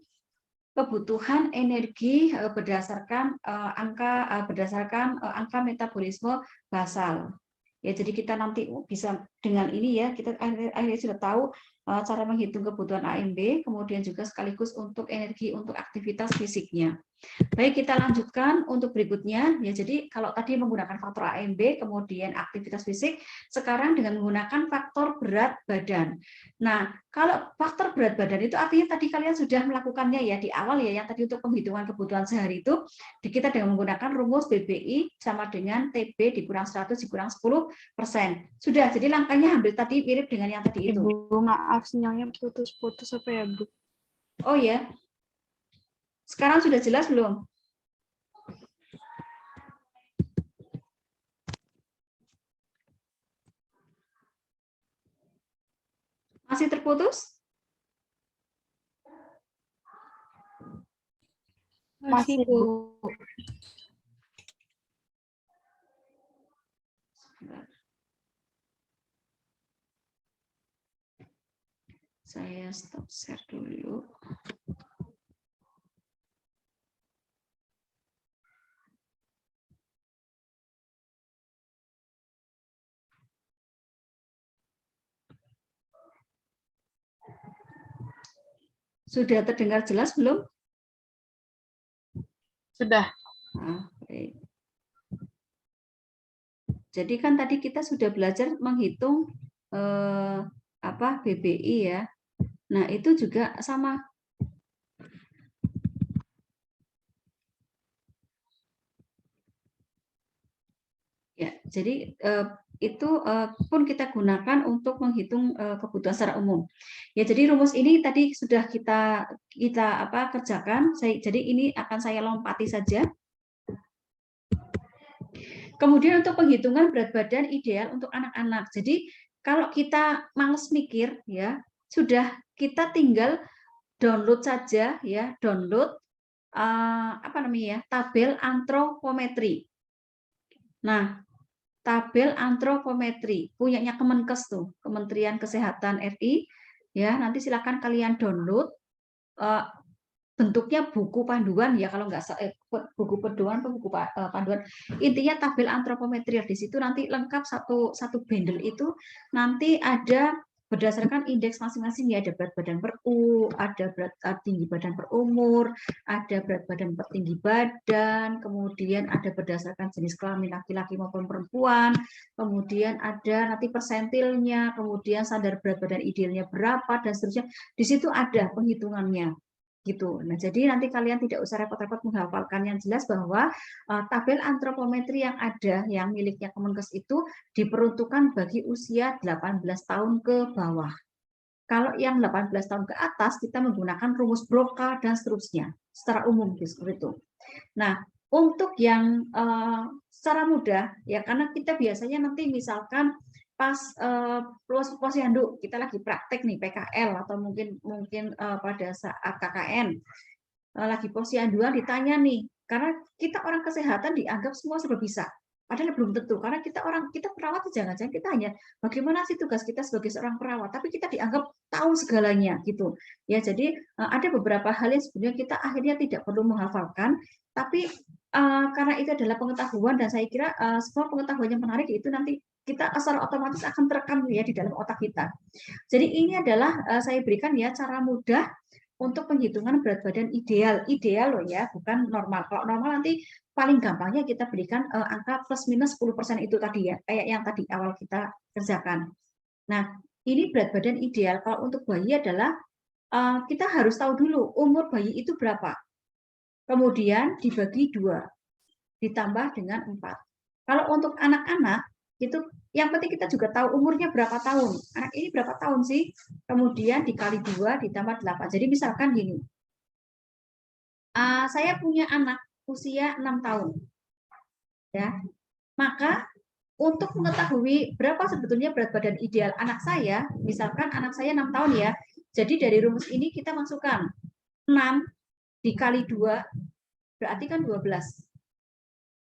Speaker 1: kebutuhan energi berdasarkan angka metabolisme basal. Ya, jadi kita nanti bisa dengan ini ya, kita akhirnya sudah tahu cara menghitung kebutuhan AMB, kemudian juga sekaligus untuk energi untuk aktivitas fisiknya. Baik, kita lanjutkan untuk berikutnya. Ya, jadi kalau tadi menggunakan faktor AMB, kemudian aktivitas fisik, sekarang dengan menggunakan faktor berat badan. Nah, kalau faktor berat badan itu artinya tadi kalian sudah melakukannya ya di awal ya, yang tadi untuk penghitungan kebutuhan sehari itu, kita dengan menggunakan rumus BBI sama dengan TB dikurang 100 dikurang 10%. Sudah, jadi langkahnya hampir tadi mirip dengan yang tadi itu.
Speaker 3: Ibu, maaf sinyalnya putus-putus apa ya, Bu?
Speaker 1: Oh ya. Sekarang sudah jelas belum? Masih terputus?
Speaker 3: Masih, Bu.
Speaker 1: Saya stop share dulu. Sudah terdengar jelas belum?
Speaker 3: Sudah.
Speaker 1: Baik. Jadi kan tadi kita sudah belajar menghitung BBI ya. Nah, itu juga sama. Ya, jadi itu pun kita gunakan untuk menghitung kebutuhan secara umum. Ya, jadi rumus ini tadi sudah kita kerjakan. Jadi ini akan saya lompati saja. Kemudian untuk penghitungan berat badan ideal untuk anak-anak. Jadi kalau kita males mikir ya, sudah kita tinggal download saja ya, download tabel antropometri. Nah, tabel antropometri punyanya Kemenkes tuh, Kementerian Kesehatan RI. Ya, nanti silakan kalian download. Bentuknya buku panduan ya, kalau nggak buku panduan atau buku panduan, intinya tabel antropometri. Di situ nanti lengkap satu bundle itu, nanti ada berdasarkan indeks masing-masing ya, ada berat badan per U, ada berat tinggi badan per umur, ada berat badan per tinggi badan, kemudian ada berdasarkan jenis kelamin laki-laki maupun perempuan, kemudian ada nanti persentilnya, kemudian standar berat badan idealnya berapa, dan seterusnya. Di situ ada penghitungannya gitu. Nah, jadi nanti kalian tidak usah repot-repot menghafalkan, yang jelas bahwa tabel antropometri yang ada, yang miliknya Kemenkes itu diperuntukkan bagi usia 18 tahun ke bawah. Kalau yang 18 tahun ke atas, kita menggunakan rumus Broca dan seterusnya, secara umum seperti itu. Nah, untuk yang secara mudah, ya karena kita biasanya nanti misalkan pas posyandu kita lagi praktek nih PKL atau mungkin pada saat KKN lagi posyanduan ditanya nih, karena kita orang kesehatan dianggap semua serba bisa, padahal belum tentu, karena kita perawat, jangan-jangan kita hanya bagaimana sih tugas kita sebagai seorang perawat, tapi kita dianggap tahu segalanya gitu ya. Jadi ada beberapa hal yang sebenarnya kita akhirnya tidak perlu menghafalkan, tapi karena itu adalah pengetahuan, dan saya kira semua pengetahuan yang menarik itu nanti kita secara otomatis akan terekam ya di dalam otak kita. Jadi ini adalah saya berikan ya cara mudah untuk penghitungan berat badan ideal loh ya, bukan normal. Kalau normal nanti paling gampangnya kita berikan angka plus minus 10% itu tadi ya, kayak yang tadi awal kita kerjakan. Nah, ini berat badan ideal kalau untuk bayi adalah kita harus tahu dulu umur bayi itu berapa. Kemudian dibagi 2, ditambah dengan 4. Kalau untuk anak-anak, itu yang penting kita juga tahu umurnya berapa tahun. Anak ini berapa tahun sih? Kemudian dikali 2 ditambah 8. Jadi misalkan gini, saya punya anak usia 6 tahun. Ya, maka untuk mengetahui berapa sebetulnya berat badan ideal anak saya, misalkan anak saya 6 tahun ya, jadi dari rumus ini kita masukkan 6 dikali 2, berarti kan 12.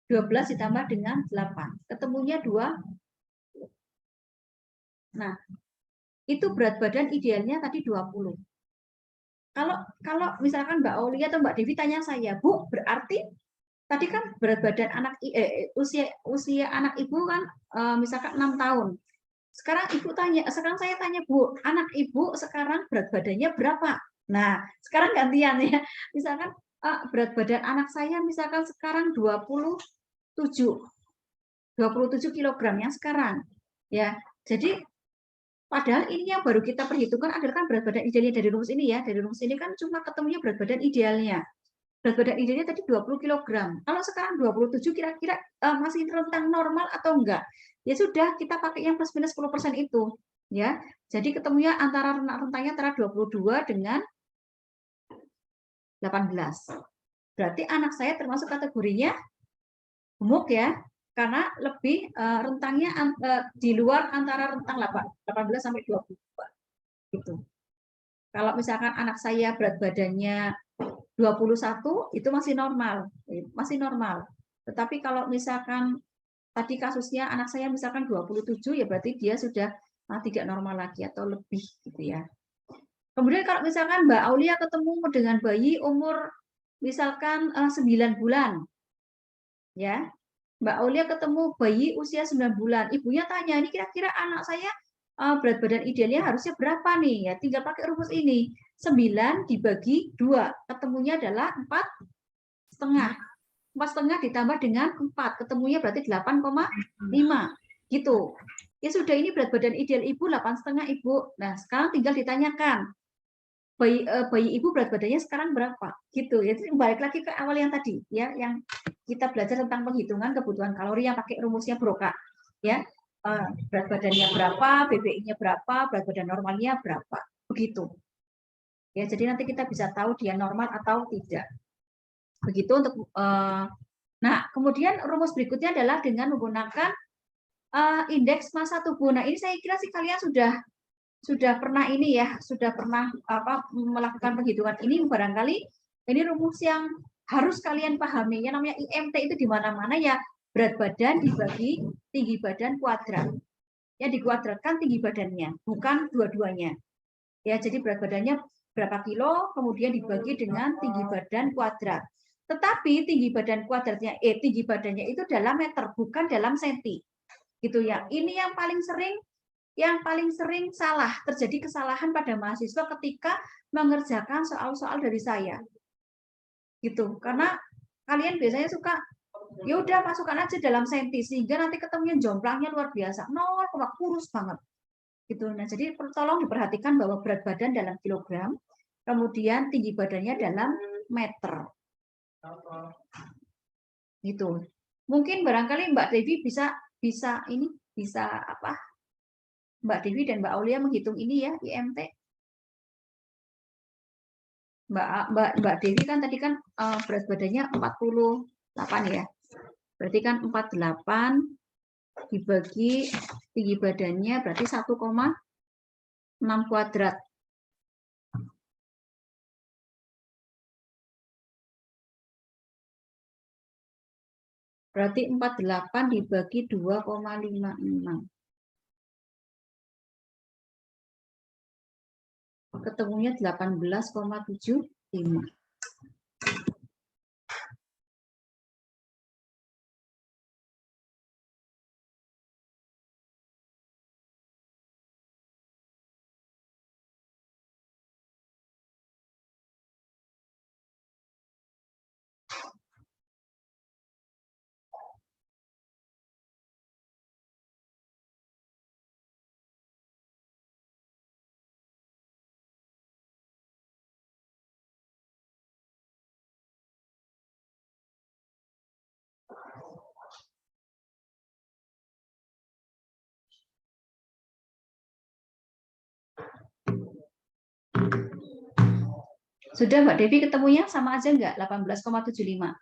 Speaker 1: 12 ditambah dengan 8, ketemunya 2. Nah, itu berat badan idealnya tadi 20. Kalau misalkan Mbak Oli atau Mbak Devi tanya saya, Bu, berarti tadi kan berat badan anak usia anak Ibu kan misalkan 6 tahun. Sekarang saya tanya, Bu, anak Ibu sekarang berat badannya berapa? Nah, sekarang gantian ya. Misalkan berat badan anak saya misalkan sekarang 27 kg yang sekarang. Ya. Jadi padahal ini yang baru kita perhitungkan adalah kan berat badan idealnya dari rumus ini ya. Dari rumus ini kan cuma ketemunya berat badan idealnya. Berat badan idealnya tadi 20 kg. Kalau sekarang 27 kira-kira masih rentang normal atau enggak? Ya sudah, kita pakai yang plus minus 10% itu. Ya. Jadi ketemunya rentangnya antara 22 dengan 18. Berarti anak saya termasuk kategorinya gemuk ya, karena lebih rentangnya di luar antara rentang 18 sampai 22 gitu. Kalau misalkan anak saya berat badannya 21 itu masih normal. Tetapi kalau misalkan tadi kasusnya anak saya misalkan 27 ya berarti dia sudah tidak normal lagi atau lebih gitu ya. Kemudian kalau misalkan Mbak Aulia ketemu dengan bayi umur misalkan 9 bulan ya. Mbak Aulia ketemu bayi usia 9 bulan. Ibunya tanya, ini kira-kira anak saya berat badan idealnya harusnya berapa nih? Ya, tinggal pakai rumus ini. 9 dibagi 2. Ketemunya adalah 4,5. 4,5 ditambah dengan 4. Ketemunya berarti 8,5. Gitu. Ya sudah, ini berat badan ideal Ibu 8,5 Ibu. Nah, sekarang tinggal ditanyakan. Bayi Ibu berat badannya sekarang berapa? Gitu. Ya, balik lagi ke awal yang tadi ya, yang kita belajar tentang penghitungan kebutuhan kalori yang pakai rumusnya Broca ya. Berat badannya berapa, BBI-nya berapa, berat badan normalnya berapa, begitu ya. Jadi nanti kita bisa tahu dia normal atau tidak, begitu untuk nah kemudian rumus berikutnya adalah dengan menggunakan indeks massa tubuh. Nah ini saya kira sih kalian sudah pernah ini ya, sudah pernah melakukan penghitungan ini barangkali. Ini rumus yang harus kalian pahami. Yang namanya IMT itu di mana-mana ya, berat badan dibagi tinggi badan kuadrat. Ya, dikuadratkan tinggi badannya, bukan dua-duanya. Ya, jadi berat badannya berapa kilo, kemudian dibagi dengan tinggi badan kuadrat. Tetapi tinggi badan kuadratnya, tinggi badannya itu dalam meter, bukan dalam senti. Gitu ya. Ini yang paling sering salah, terjadi kesalahan pada mahasiswa ketika mengerjakan soal-soal dari saya. Gitu. Karena kalian biasanya suka ya udah masukkan aja dalam senti sehingga nanti ketemunya jomplangnya luar biasa, 0, kurus banget. Gitu. Nah, jadi tolong diperhatikan bahwa berat badan dalam kilogram, kemudian tinggi badannya dalam meter. Gitu. Mungkin barangkali Mbak Devi bisa apa? Mbak Devi dan Mbak Aulia menghitung ini ya, IMT. Mbak Devi kan tadi kan berat badannya 48 ya. Berarti kan 48 dibagi tinggi badannya berarti 1,6 kuadrat. Berarti 48 dibagi 2,56. Ketemunya 18,75. Sudah Mbak Devi ketemunya sama aja enggak? 18,75.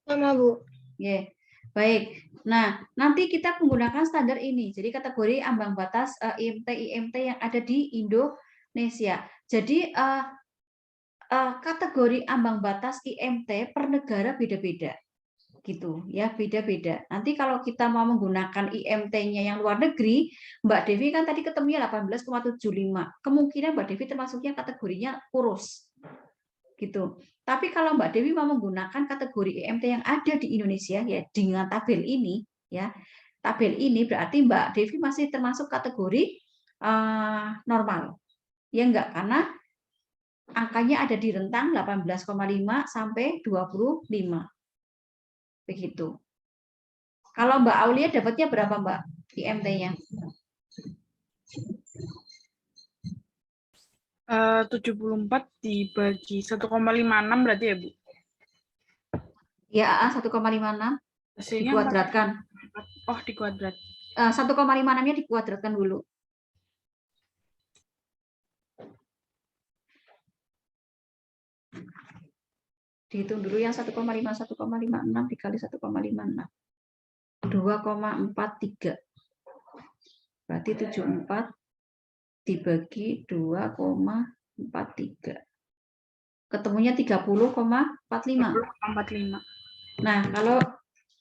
Speaker 2: Sama, Bu.
Speaker 1: Yeah. Baik. Nah, nanti kita menggunakan standar ini. Jadi kategori ambang batas IMT yang ada di Indonesia. Jadi kategori ambang batas IMT per negara beda-beda. Gitu ya, beda-beda. Nanti kalau kita mau menggunakan IMT-nya yang luar negeri, Mbak Devi kan tadi ketemunya 18,75. Kemungkinan Mbak Devi termasuknya kategorinya kurus. Gitu. Tapi kalau Mbak Devi mau menggunakan kategori IMT yang ada di Indonesia ya dengan tabel ini ya. Tabel ini berarti Mbak Devi masih termasuk kategori normal. Ya enggak, karena angkanya ada di rentang 18,5 sampai 25. Begitu. Kalau Mbak Aulia dapatnya berapa Mbak IMT-nya?
Speaker 3: 74 dibagi 1,56 berarti ya, Bu?
Speaker 1: Ya, 1,56
Speaker 3: Hasilnya
Speaker 1: dikuadratkan.
Speaker 3: 4. Oh, dikuadrat.
Speaker 1: 1,56-nya dikuadratkan dulu. Dihitung dulu yang 1,5, 1,56 dikali 1,56. 2,43. Berarti 74 dibagi 2,43. Ketemunya 30,45.
Speaker 3: 30,45.
Speaker 1: Nah, kalau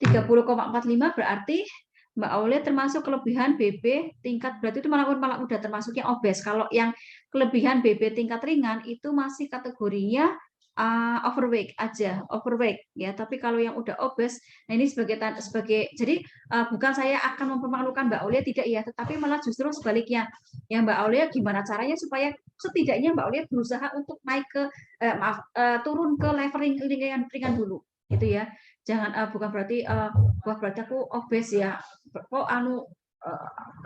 Speaker 1: 30,45 berarti Mbak Aulia termasuk kelebihan BB tingkat berat itu malah udah termasuknya obes. Kalau yang kelebihan BB tingkat ringan itu masih kategorinya overweight aja, overweight ya. Tapi kalau yang udah obes, nah ini sebagai jadi bukan saya akan mempermalukan Mbak Aulia, tidak ya, tetapi malah justru sebaliknya. Ya Mbak Aulia gimana caranya supaya setidaknya Mbak Aulia berusaha untuk naik ke turun ke level ringan dulu, gitu ya. Jangan bukan berarti aku obes ya. Kok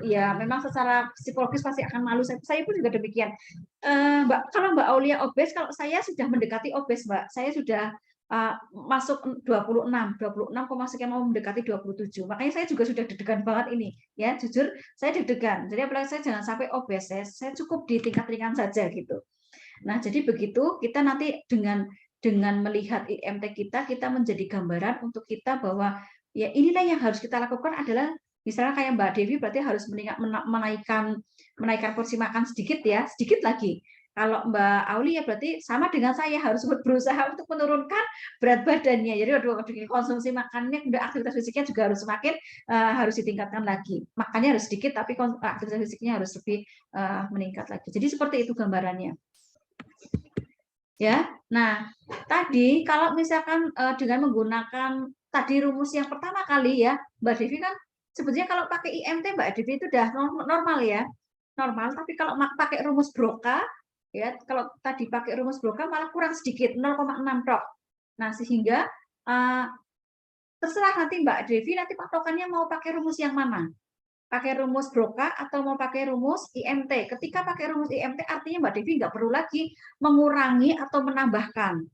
Speaker 1: ya memang secara psikologis pasti akan malu. Saya pun juga demikian. Mbak, kalau Mbak Aulia obes, kalau saya sudah mendekati obes, Mbak. Saya sudah masuk 26 sekian, mau mendekati 27. Makanya saya juga sudah deg-degan banget ini. Ya, jujur saya deg-degan. Jadi apalagi saya jangan sampai obes. Saya cukup di tingkat ringan saja gitu. Nah, jadi begitu kita nanti dengan melihat IMT kita menjadi gambaran untuk kita bahwa ya inilah yang harus kita lakukan adalah misalnya kayak Mbak Devi berarti harus menaikkan porsi makan sedikit ya, sedikit lagi. Kalau Mbak Auli ya berarti sama dengan saya, harus berusaha untuk menurunkan berat badannya. Jadi waduh, konsumsi makannya, udah aktivitas fisiknya juga harus semakin harus ditingkatkan lagi. Makannya harus sedikit, tapi aktivitas fisiknya harus lebih meningkat lagi. Jadi seperti itu gambarannya. Ya, nah tadi kalau misalkan dengan menggunakan tadi rumus yang pertama kali ya, Mbak Devi kan sebetulnya kalau pakai IMT Mbak Devi itu udah normal ya, normal. Tapi kalau pakai rumus Broca ya, kalau tadi pakai rumus Broca malah kurang sedikit 0,6 tok. Nah sehingga terserah nanti Mbak Devi nanti patokannya mau pakai rumus yang mana, pakai rumus Broca atau mau pakai rumus IMT. Ketika pakai rumus IMT artinya Mbak Devi nggak perlu lagi mengurangi atau menambahkan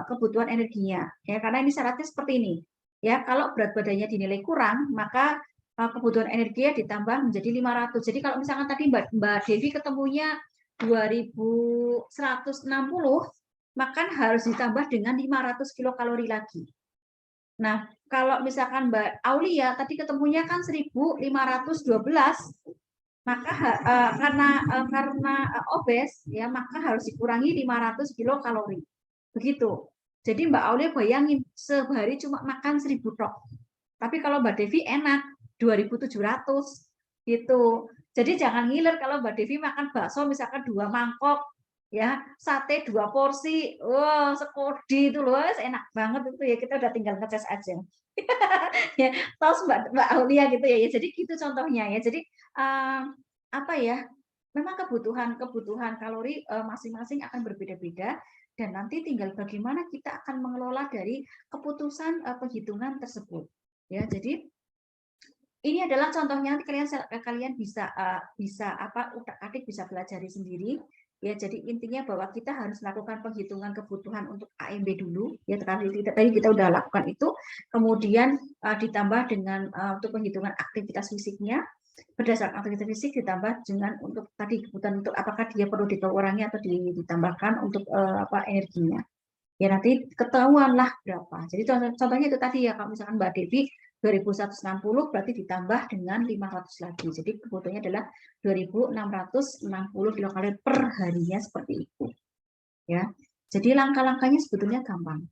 Speaker 1: kebutuhan energinya ya, karena ini syaratnya seperti ini ya. Kalau berat badannya dinilai kurang, maka kebutuhan energinya ditambah menjadi 500. Jadi kalau misalkan tadi Mbak Devi ketemunya 2160, maka harus ditambah dengan 500 kilokalori lagi. Nah, kalau misalkan Mbak Aulia tadi ketemunya kan 1512, maka karena obes ya, maka harus dikurangi 500 kilokalori. Begitu. Jadi Mbak Aulia bayangin sehari cuma makan 1000 tok. Tapi kalau Mbak Devi enak 2700 gitu. Jadi jangan ngiler kalau Mbak Devi makan bakso misalkan 2 mangkok ya, sate 2 porsi, wow, sekodi itu loh, enak banget itu ya, kita udah tinggal ngeces aja. Ya, tos Mbak Aulia gitu ya. Jadi gitu contohnya ya. Jadi apa ya? Memang kebutuhan kalori masing-masing akan berbeda-beda, dan nanti tinggal bagaimana kita akan mengelola dari keputusan penghitungan tersebut. Ya, jadi ini adalah contohnya, nanti kalian bisa utak-atik bisa pelajari sendiri. Ya, jadi intinya bahwa kita harus melakukan penghitungan kebutuhan untuk AMB dulu. Ya, tadi kita udah lakukan itu. Kemudian ditambah dengan untuk penghitungan aktivitas fisiknya. Berdasarkan aktivitas fisik ditambah dengan untuk tadi kebutuhan untuk apakah dia perlu dikurangi atau ditambahkan untuk energinya. Ya nanti ketahuanlah berapa. Jadi contohnya itu tadi ya, kalau misalkan Mbak Devi 2160 berarti ditambah dengan 500 lagi. Jadi kebutuhannya adalah 2660 kilokalori per harinya, seperti itu. Ya. Jadi langkah-langkahnya sebetulnya gampang.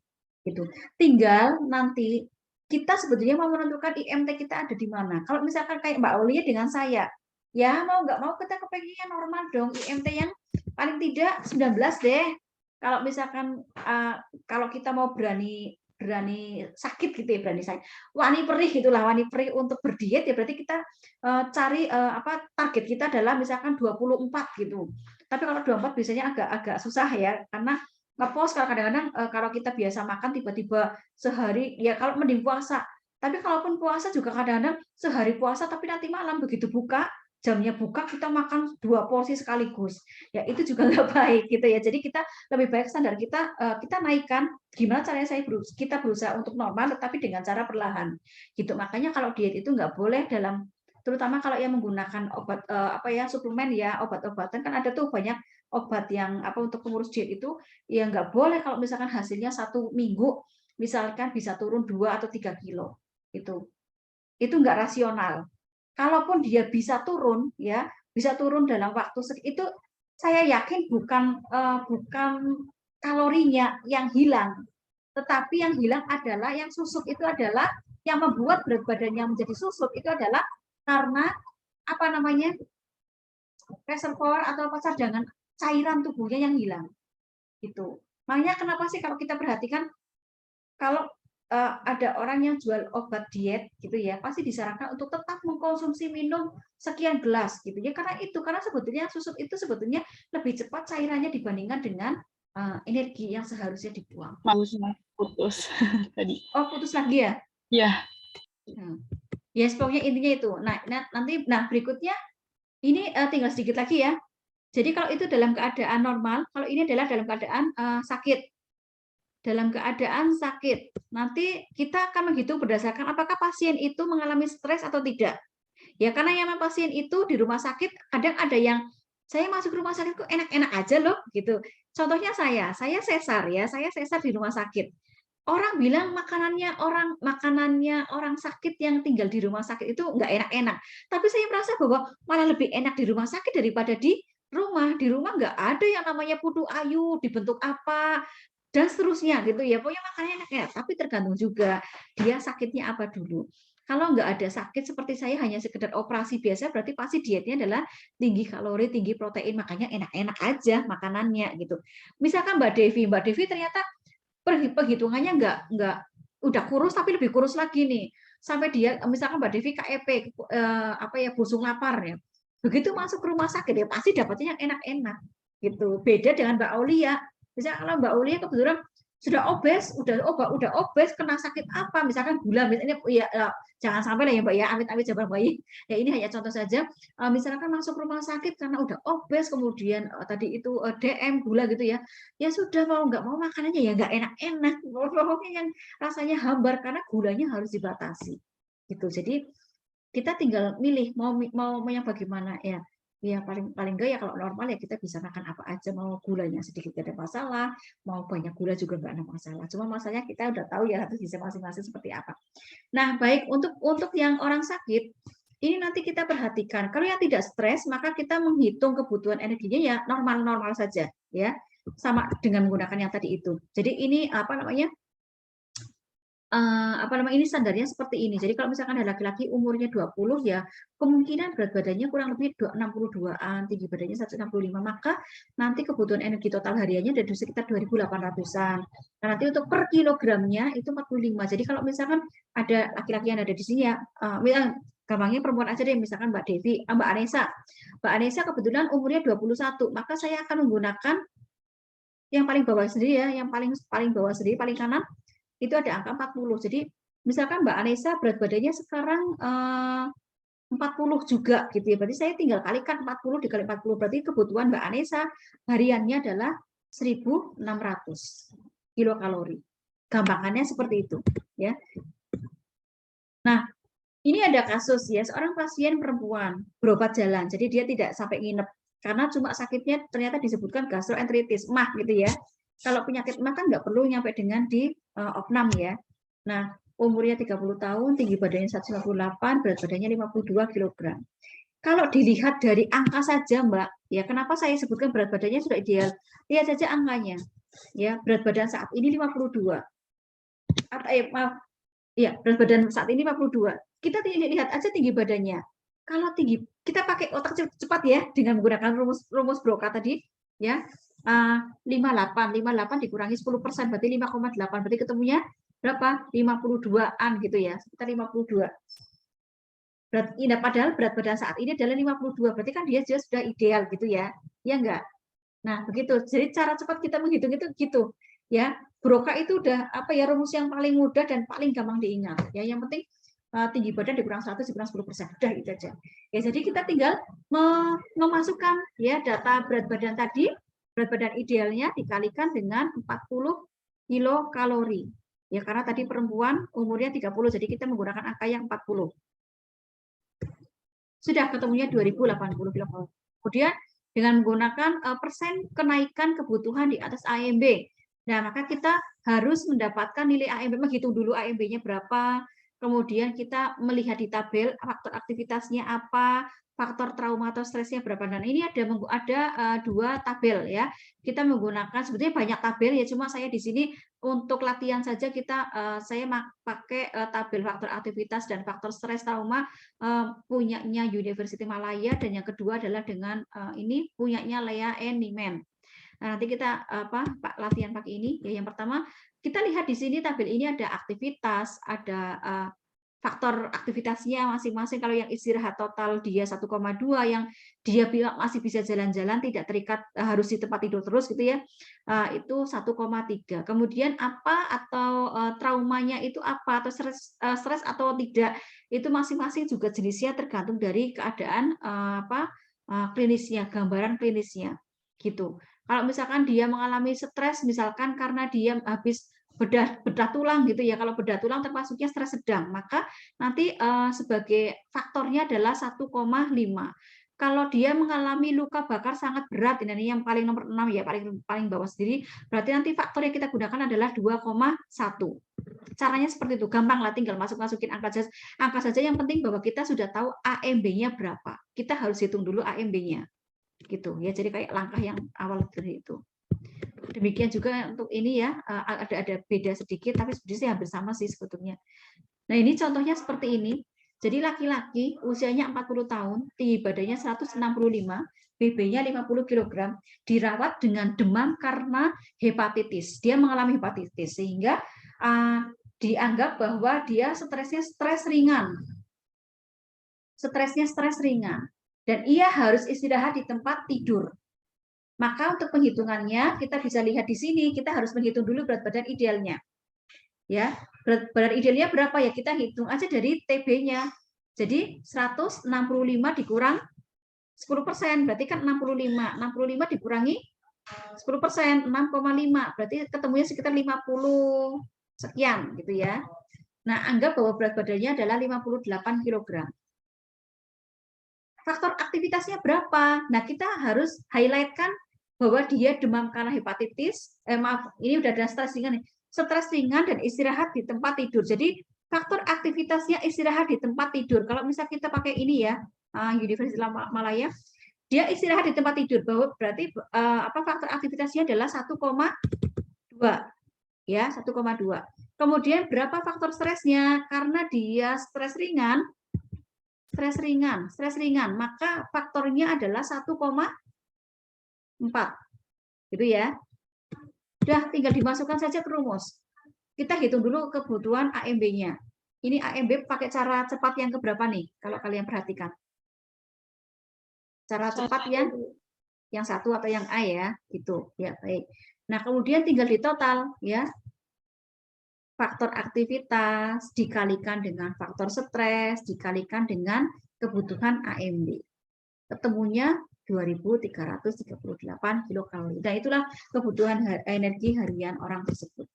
Speaker 1: Gitu. Tinggal nanti kita sebetulnya mau menentukan IMT kita ada di mana. Kalau misalkan kayak Mbak Aulia dengan saya, ya mau nggak mau kita kepengennya normal dong, IMT yang paling tidak 19 deh. Kalau misalkan kalau kita mau berani sakit gitu ya, berani sakit, wani perih gitulah, wani perih untuk berdiet ya, berarti kita cari target kita adalah misalkan 24 gitu. Tapi kalau 24 biasanya agak susah ya, karena ngepost kadang-kadang kalau kita biasa makan tiba-tiba sehari ya, kalau mending puasa. Tapi kalaupun puasa juga kadang-kadang sehari puasa tapi nanti malam begitu buka, jamnya buka kita makan 2 porsi sekaligus. Ya itu juga nggak baik gitu ya. Jadi kita lebih baik standar kita naikkan. Gimana caranya kita berusaha untuk normal tetapi dengan cara perlahan. Gitu. Makanya kalau diet itu nggak boleh terutama kalau yang menggunakan obat suplemen ya, obat-obatan kan ada tuh banyak obat yang untuk pengurus diet itu ya, nggak boleh kalau misalkan hasilnya 1 minggu misalkan bisa turun 2 atau 3 kilo itu nggak rasional. Kalaupun dia bisa turun ya, bisa turun dalam waktu itu, saya yakin bukan kalorinya yang hilang, tetapi yang hilang adalah yang susut. Itu adalah yang membuat berat badannya menjadi susut, itu adalah karena reservoir atau cadangan cairan tubuhnya yang hilang. Gitu. Makanya kenapa sih kalau kita perhatikan, kalau ada orang yang jual obat diet gitu ya, pasti disarankan untuk tetap mengkonsumsi minum sekian gelas gitu ya, karena sebetulnya susut itu sebetulnya lebih cepat cairannya dibandingkan dengan energi yang seharusnya dibuang.
Speaker 3: Putus tadi.
Speaker 1: Oh, putus lagi ya?
Speaker 3: Iya.
Speaker 1: Ya, pokoknya intinya itu. Nah berikutnya ini tinggal sedikit lagi ya. Jadi kalau itu dalam keadaan normal, kalau ini adalah dalam keadaan sakit. Dalam keadaan sakit, nanti kita akan menghitung berdasarkan apakah pasien itu mengalami stres atau tidak. Ya, karena yang pasien itu di rumah sakit, kadang ada yang saya masuk rumah sakit kok enak-enak aja loh, gitu. Contohnya saya sesar ya, saya sesar di rumah sakit. Orang bilang makanannya orang sakit yang tinggal di rumah sakit itu nggak enak-enak. Tapi saya merasa bahwa malah lebih enak di rumah sakit daripada di rumah, di rumah nggak ada yang namanya putu ayu, dibentuk apa, dan seterusnya gitu ya. Pokoknya makannya enak-enak, tapi tergantung juga dia sakitnya apa dulu. Kalau nggak ada sakit seperti saya hanya sekedar operasi biasa, berarti pasti dietnya adalah tinggi kalori, tinggi protein, makanya enak-enak aja makanannya gitu. Misalkan Mbak Devi ternyata perhitungannya nggak udah kurus tapi lebih kurus lagi nih. Sampai dia misalkan Mbak Devi KEP apa ya busung lapar ya. Begitu masuk ke rumah sakit ya pasti dapatnya yang enak-enak gitu. Beda dengan Mbak Aulia. Misalnya kalau Mbak Aulia kebetulan sudah obes, udah obes kena sakit apa? Misalkan gula, misalnya ya, jangan sampai lah ya Mbak ya, amit-amit jabar bayi. Ya ini hanya contoh saja. Misalkan masuk rumah sakit karena udah obes, kemudian tadi itu DM gula gitu ya. Ya sudah mau nggak mau makanannya ya nggak enak-enak. Pokoknya yang rasanya hambar karena gulanya harus dibatasi. Gitu. Jadi kita tinggal milih mau yang bagaimana ya. Ya paling paling enggak ya kalau normal ya kita bisa makan apa aja, mau gulanya sedikit tidak ada masalah, mau banyak gula juga nggak ada masalah. Cuma masalahnya kita udah tahu ya harus bisa masing-masing seperti apa. Nah, baik untuk yang orang sakit ini nanti kita perhatikan. Kalau yang tidak stres maka kita menghitung kebutuhan energinya ya normal-normal saja ya. Sama dengan menggunakan yang tadi itu. Jadi ini ini standarnya seperti ini. Jadi kalau misalkan ada laki-laki umurnya 20 ya kemungkinan berat badannya kurang lebih 62-an, tinggi badannya 165, maka nanti kebutuhan energi total hariannya dari sekitar 2.800-an. Nah, nanti untuk per kilogramnya itu 45. Jadi kalau misalkan ada laki-laki yang ada di sini ya, gampangnya perempuan aja deh, misalkan Mbak Devi, Mbak Anessa. Mbak Anessa kebetulan umurnya 21, maka saya akan menggunakan yang paling bawah sendiri ya, yang paling bawah sendiri, paling kanan itu ada angka 40. Jadi misalkan Mbak Anessa berat badannya sekarang 40 juga gitu ya. Berarti saya tinggal kalikan 40 dikali 40. Berarti kebutuhan Mbak Anessa hariannya adalah 1.600 kilokalori. Gampangannya seperti itu ya. Nah, ini ada kasus ya, seorang pasien perempuan berobat jalan. Jadi dia tidak sampai nginep karena cuma sakitnya ternyata disebutkan gastroenteritis, mah gitu ya. Kalau penyakit mah kan nggak perlu nyampe dengan di opnam ya. Nah, umurnya 30 tahun, tinggi badannya 158, berat badannya 52 kg. Kalau dilihat dari angka saja, Mbak, ya kenapa saya sebutkan berat badannya sudah ideal? Lihat saja angkanya. Ya, berat badan saat ini 52. Maaf, ya, berat badan saat ini 52. Kita lihat aja tinggi badannya. Kalau tinggi, kita pakai otak cepat ya dengan menggunakan rumus Broca tadi ya. 58 dikurangi 10% berarti 5,8, berarti ketemunya berapa? 52-an gitu ya, sekitar 52. Padahal berat badan saat ini adalah 52, berarti kan dia sudah ideal gitu ya. Ya enggak? Nah, begitu. Jadi cara cepat kita menghitung itu gitu. Ya, Broca itu udah rumus yang paling mudah dan paling gampang diingat. Ya, yang penting tinggi badan dikurang 100 dikurang 10%. Udah itu aja. Ya, jadi kita tinggal memasukkan ya data berat badan tadi, berat badan idealnya dikalikan dengan 40 kilokalori. Ya, karena tadi perempuan umurnya 30, jadi kita menggunakan angka yang 40. Sudah ketemunya 2080 kilokalori. Kemudian dengan menggunakan persen kenaikan kebutuhan di atas AMB. Nah, maka kita harus mendapatkan nilai AMB, menghitung dulu AMB-nya berapa, kemudian kita melihat di tabel faktor aktivitasnya apa, faktor trauma atau stresnya berapa. Dan ini ada dua tabel ya. Kita menggunakan sebetulnya banyak tabel ya, cuma saya di sini untuk latihan saja saya pakai tabel faktor aktivitas dan faktor stres trauma punyanya University Malaya, dan yang kedua adalah dengan ini punyanya Lea and Niemann. Nah, nanti kita latihan pakai ini ya. Yang pertama kita lihat di sini tabel ini ada aktivitas, ada faktor aktivitasnya masing-masing. Kalau yang istirahat total dia 1,2, yang dia bilang masih bisa jalan-jalan tidak terikat harus di tempat tidur terus gitu ya, itu 1,3. Kemudian apa atau traumanya itu apa, atau stres atau tidak, itu masing-masing juga jenisnya tergantung dari keadaan klinisnya, gambaran klinisnya gitu. Kalau misalkan dia mengalami stres misalkan karena dia habis bedah tulang gitu ya, kalau bedah tulang termasuknya stres sedang, maka nanti sebagai faktornya adalah 1,5. Kalau dia mengalami luka bakar sangat berat, ini yang paling nomor 6 ya, paling bawah sendiri, berarti nanti faktor yang kita gunakan adalah 2,1. Caranya seperti itu, gampang lah, tinggal masukin angka saja, yang penting bahwa kita sudah tahu AMB-nya berapa. Kita harus hitung dulu AMB-nya. gitu ya. Jadi kayak langkah yang awal dari itu. Demikian juga untuk ini ya, ada beda sedikit, tapi sebenarnya hampir sama sih sebetulnya. Nah ini contohnya seperti ini. Jadi laki-laki usianya 40 tahun, tinggi badannya 165, BB-nya 50 kg, dirawat dengan demam karena hepatitis. Dia mengalami hepatitis, sehingga dianggap bahwa dia stresnya stres ringan. Stresnya stres ringan. Dan ia harus istirahat di tempat tidur. Maka untuk penghitungannya kita bisa lihat di sini, kita harus menghitung dulu berat badan idealnya. Ya, berat badan idealnya berapa ya? Kita hitung aja dari TB-nya. Jadi 165 dikurang 10%, berarti kan 65. 65 dikurangi 10%, 6,5. Berarti ketemunya sekitar 50 sekian gitu ya. Nah, anggap bahwa berat badannya adalah 58 kg. Faktor aktivitasnya berapa? Nah, kita harus highlight-kan bahwa dia demam karena hepatitis, maaf, ini udah ada stres ringan nih. Stres ringan dan istirahat di tempat tidur. Jadi faktor aktivitasnya istirahat di tempat tidur. Kalau misalnya kita pakai ini ya, Universitas Malaya, dia istirahat di tempat tidur, bahwa berarti faktor aktivitasnya adalah 1,2 ya, 1,2. Kemudian berapa faktor stresnya? Karena dia stres ringan, maka faktornya adalah 1,4. Gitu ya. Udah tinggal dimasukkan saja ke rumus. Kita hitung dulu kebutuhan AMB-nya. Ini AMB pakai cara cepat yang keberapa nih? Kalau kalian perhatikan. Cara cepat yang satu atau yang A ya, gitu. Ya, baik. Nah, kemudian tinggal ditotal ya. Faktor aktivitas dikalikan dengan faktor stres dikalikan dengan kebutuhan AMB. Ketemunya 2.338 kilokalori. Nah, itulah kebutuhan energi harian orang tersebut.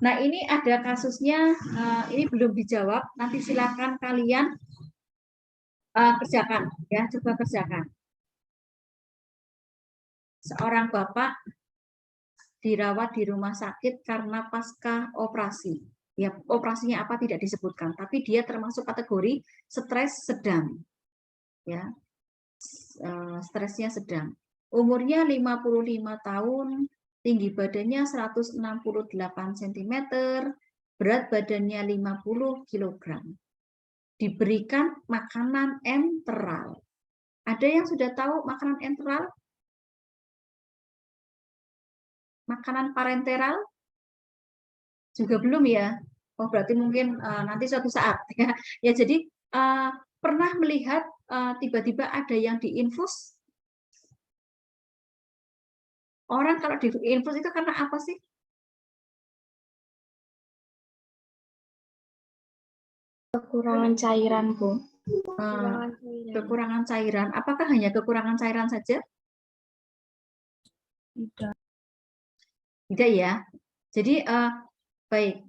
Speaker 1: Nah, ini ada kasusnya, ini belum dijawab. Nanti silakan kalian kerjakan, ya, coba kerjakan. Seorang bapak dirawat di rumah sakit karena pasca operasi. Ya, operasinya apa tidak disebutkan, tapi dia termasuk kategori stres sedang. Ya, stresnya sedang. Umurnya 55 tahun, tinggi badannya 168 cm, berat badannya 50 kg. Diberikan makanan enteral. Ada yang sudah tahu makanan enteral? Makanan parenteral? Juga belum ya? Oh, berarti mungkin nanti suatu saat ya. Ya, jadi pernah melihat tiba-tiba ada yang diinfus? Orang kalau diinfus itu karena apa sih?
Speaker 2: Kekurangan cairan, Bu.
Speaker 1: Kekurangan cairan. Apakah hanya kekurangan cairan saja? Tidak ya. Jadi baik.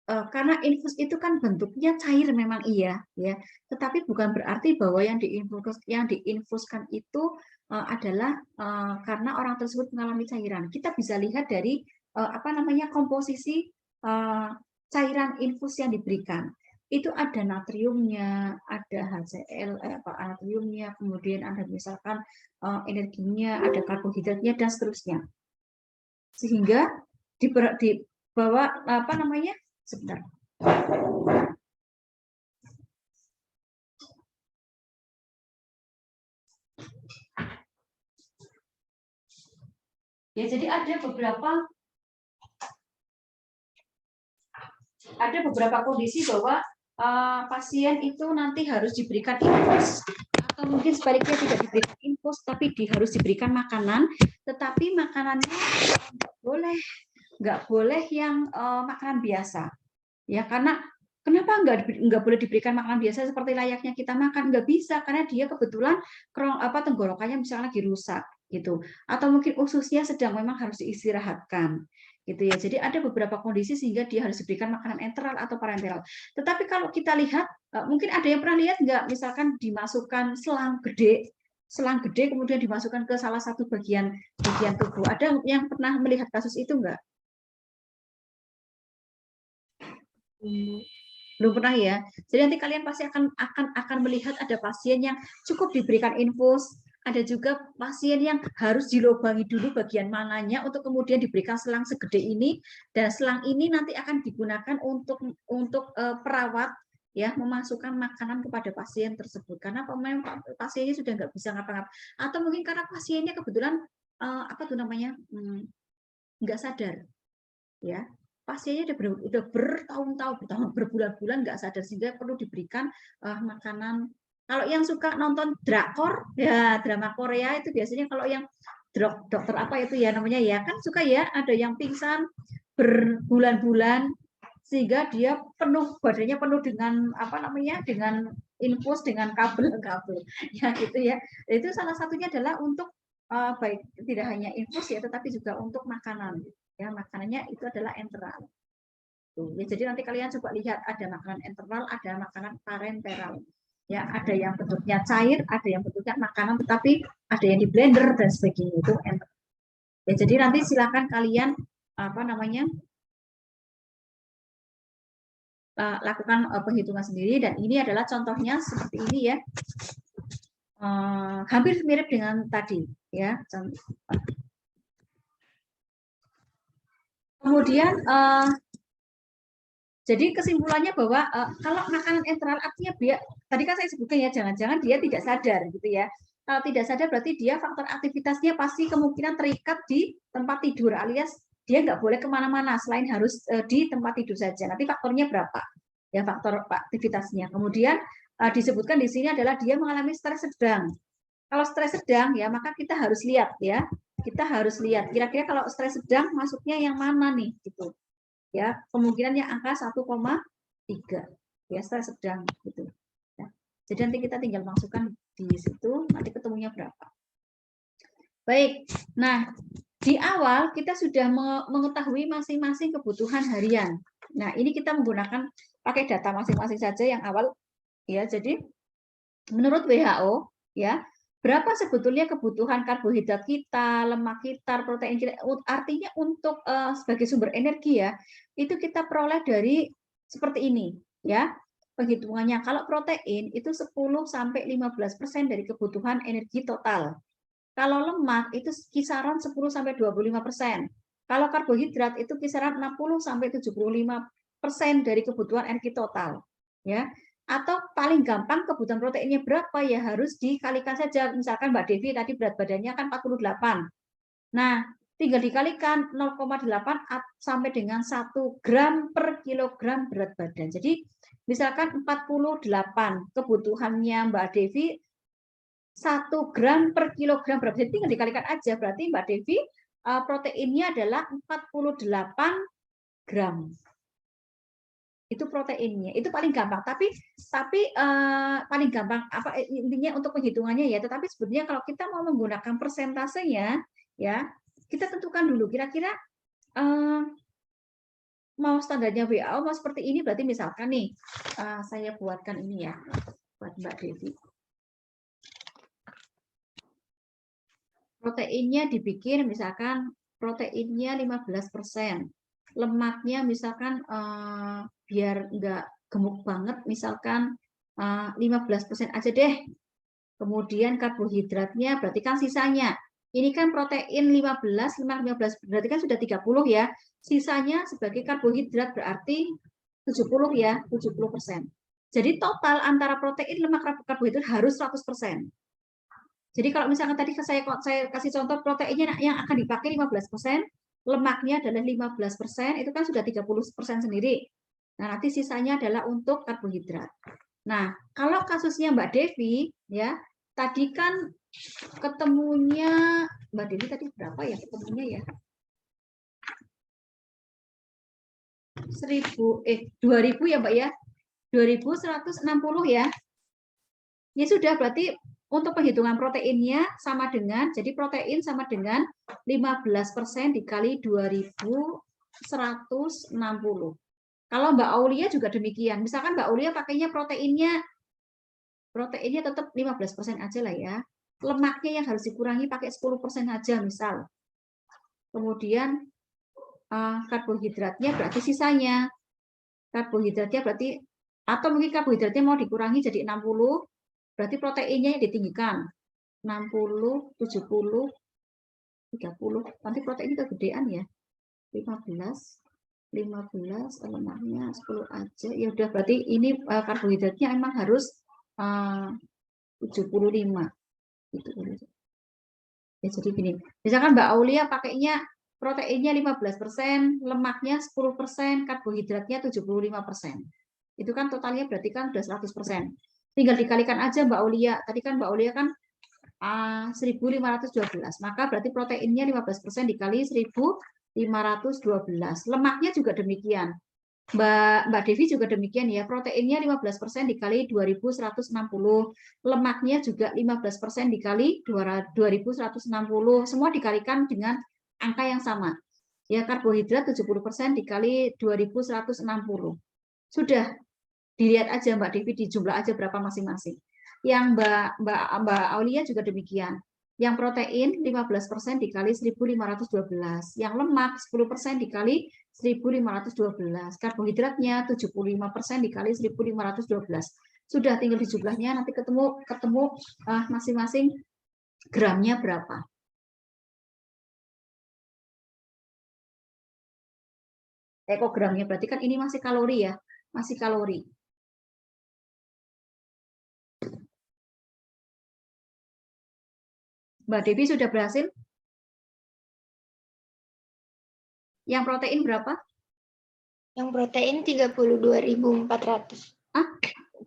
Speaker 1: Karena infus itu kan bentuknya cair memang iya ya, tetapi bukan berarti bahwa yang diinfuskan itu adalah karena orang tersebut mengalami cairan. Kita bisa lihat dari komposisi cairan infus yang diberikan. Itu ada natriumnya, ada HCl, natriumnya, kemudian ada misalkan energinya, ada karbohidratnya dan seterusnya. Sehingga dibawa sebentar. Ya, jadi ada beberapa kondisi bahwa pasien itu nanti harus diberikan infus, atau mungkin sebaliknya tidak diberikan infus tapi harus diberikan makanan, tetapi makanannya nggak boleh yang makanan biasa. Ya, karena kenapa nggak boleh diberikan makanan biasa seperti layaknya kita makan? Nggak bisa, karena dia kebetulan tenggorokannya misalnya lagi rusak gitu, atau mungkin ususnya sedang memang harus diistirahatkan gitu ya. Jadi ada beberapa kondisi sehingga dia harus diberikan makanan enteral atau parenteral. Tetapi kalau kita lihat, mungkin ada yang pernah lihat nggak, misalkan dimasukkan selang gede kemudian dimasukkan ke salah satu bagian tubuh. Ada yang pernah melihat kasus itu nggak? Belum pernah ya. Jadi nanti kalian pasti akan melihat ada pasien yang cukup diberikan infus, ada juga pasien yang harus dilubangi dulu bagian mananya untuk kemudian diberikan selang segede ini, dan selang ini nanti akan digunakan untuk perawat ya memasukkan makanan kepada pasien tersebut, karena pasiennya sudah nggak bisa ngapa-ngapa, atau mungkin karena pasiennya kebetulan apa tuh namanya nggak sadar ya, pasiennya udah bertahun-tahun berbulan-bulan nggak sadar, sehingga perlu diberikan makanan. Kalau yang suka nonton drakor ya, drama Korea itu biasanya kalau yang dokter apa itu ya namanya ya, kan suka ya ada yang pingsan berbulan-bulan sehingga dia badannya penuh dengan apa namanya, dengan infus, dengan kabel-kabel ya gitu ya. Itu salah satunya adalah untuk baik tidak hanya infus ya, tetapi juga untuk makanan ya, makanannya itu adalah enteral. Tuh, ya, jadi nanti kalian coba lihat ada makanan enteral, ada makanan parenteral. Ya, ada yang bentuknya cair, ada yang bentuknya makanan tetapi ada yang di blender dan sebagainya, itu enteral. Ya, jadi nanti silakan kalian apa namanya lakukan penghitungan sendiri, dan ini adalah contohnya seperti ini ya, hampir mirip dengan tadi ya. Kemudian jadi kesimpulannya bahwa kalau makanan enteral artinya tadi kan saya sebutkan ya, jangan-jangan dia tidak sadar gitu ya. Kalau tidak sadar berarti dia faktor aktivitasnya pasti kemungkinan terikat di tempat tidur, alias dia nggak boleh kemana-mana selain harus di tempat tidur saja. Nanti faktornya berapa? Ya, faktor aktivitasnya. Kemudian disebutkan di sini adalah dia mengalami stres sedang. Kalau stres sedang ya, maka kita harus lihat ya. Kita harus lihat kira-kira kalau stres sedang masuknya yang mana nih gitu. Ya, kemungkinannya angka 1,3 ya, stres sedang gitu. Ya. Jadi nanti kita tinggal masukkan di situ, nanti ketemunya berapa. Baik, nah di awal kita sudah mengetahui masing-masing kebutuhan harian. Nah, ini kita menggunakan pakai data masing-masing saja yang awal ya. Jadi menurut WHO ya, berapa sebetulnya kebutuhan karbohidrat kita, lemak kita, protein kita, artinya untuk sebagai sumber energi ya, itu kita peroleh dari seperti ini ya. Penghitungannya kalau protein itu 10-15% dari kebutuhan energi total. Kalau lemak itu kisaran 10-25%. Kalau karbohidrat itu kisaran 60-75% dari kebutuhan energi total. Ya. Atau paling gampang kebutuhan proteinnya berapa ya harus dikalikan saja. Misalkan Mbak Devi tadi berat badannya kan 48. Nah, tinggal dikalikan 0,8 sampai dengan 1 gram per kilogram berat badan. Jadi misalkan 48 kebutuhannya Mbak Devi 1 gram per kilogram berat badan, tinggal dikalikan aja, berarti Mbak Devi proteinnya adalah 48 gram. Itu proteinnya, itu paling gampang. Tapi paling gampang apa intinya untuk penghitungannya ya. Tetapi sebetulnya kalau kita mau menggunakan persentasenya ya, kita tentukan dulu kira-kira mau standarnya WHO mau seperti ini, berarti misalkan nih saya buatkan ini ya buat Mbak Devi. Proteinnya dibikin misalkan proteinnya 15%, lemaknya misalkan biar nggak gemuk banget misalkan 15% aja deh. Kemudian karbohidratnya berarti kan sisanya. Ini kan protein 15 berarti kan sudah 30 ya. Sisanya sebagai karbohidrat berarti 70 ya, 70%. Jadi total antara protein, lemak, karbohidrat harus 100%. Jadi kalau misalkan tadi saya kasih contoh proteinnya yang akan dipakai 15%, lemaknya adalah 15%, itu kan sudah 30% sendiri. Nah, nanti sisanya adalah untuk karbohidrat. Nah, kalau kasusnya Mbak Devi, ya, tadi kan ketemunya, Mbak Devi tadi berapa ya ketemunya ya? 2000 ya Mbak ya? 2160 ya? Ya sudah, berarti untuk penghitungan proteinnya sama dengan, jadi protein sama dengan 15% dikali 2160. Kalau Mbak Aulia juga demikian. Misalkan Mbak Aulia pakainya proteinnya tetap 15% aja lah ya. Lemaknya yang harus dikurangi pakai 10% aja misal. Kemudian karbohidratnya berarti sisanya. Karbohidratnya berarti, atau mungkin karbohidratnya mau dikurangi jadi 60, berarti proteinnya yang ditinggikan. 60, 70, 30. Nanti protein kegedean ya. 15, lemaknya 10 aja. Ya udah, berarti ini karbohidratnya emang harus 75. Gitu. Ya, jadi gini, misalkan Mbak Aulia pakainya proteinnya 15%, lemaknya 10%, karbohidratnya 75%. Itu kan totalnya berarti kan udah 100%. Tinggal dikalikan aja Mbak Aulia. Tadi kan Mbak Aulia kan 1512. Maka berarti proteinnya 15% dikali 1512. Lemaknya juga demikian. Mbak Devi juga demikian ya, proteinnya 15% dikali 2160, lemaknya juga 15% dikali 2160, semua dikalikan dengan angka yang sama. Ya, karbohidrat 70% dikali 2160. Sudah, dilihat aja Mbak Devi, dijumlah aja berapa masing-masing. Yang Mbak Aulia juga demikian. Yang protein 15% dikali 1512. Yang lemak 10% dikali 1512. Karbohidratnya 75% dikali 1512. Sudah, tinggal dijumlahnya, nanti ketemu masing-masing gramnya berapa. Ekogramnya berarti kan ini masih kalori ya, masih kalori. Mbak Devi sudah berhasil? Yang protein berapa?
Speaker 2: Yang protein 32.400.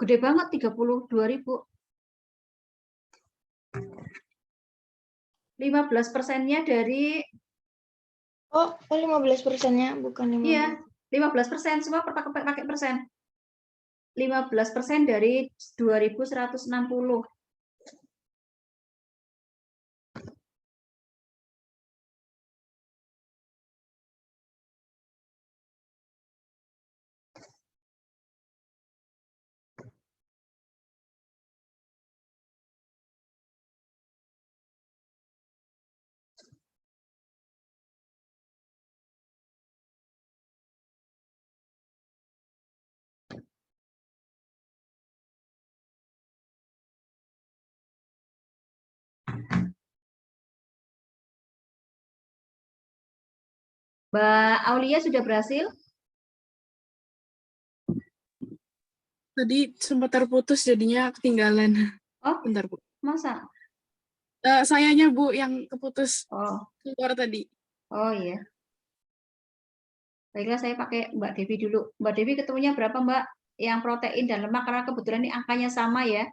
Speaker 1: Gede banget, 32.000. 15%-nya dari...
Speaker 2: Oh, 15%-nya bukan 15.
Speaker 1: Iya, 15%, semua pakai persen. 15% dari 2160. Mbak Aulia sudah berhasil?
Speaker 3: Tadi sempat terputus jadinya ketinggalan.
Speaker 1: Oh,
Speaker 3: Bentar, Bu.
Speaker 1: masa?
Speaker 3: Sayanya, Bu, yang keputus
Speaker 1: Oh,
Speaker 3: keluar tadi.
Speaker 1: oh iya. Baiklah, saya pakai Mbak Devi dulu. Mbak Devi ketemunya berapa, Mbak? Yang protein dan lemak, karena kebetulan ini angkanya sama ya.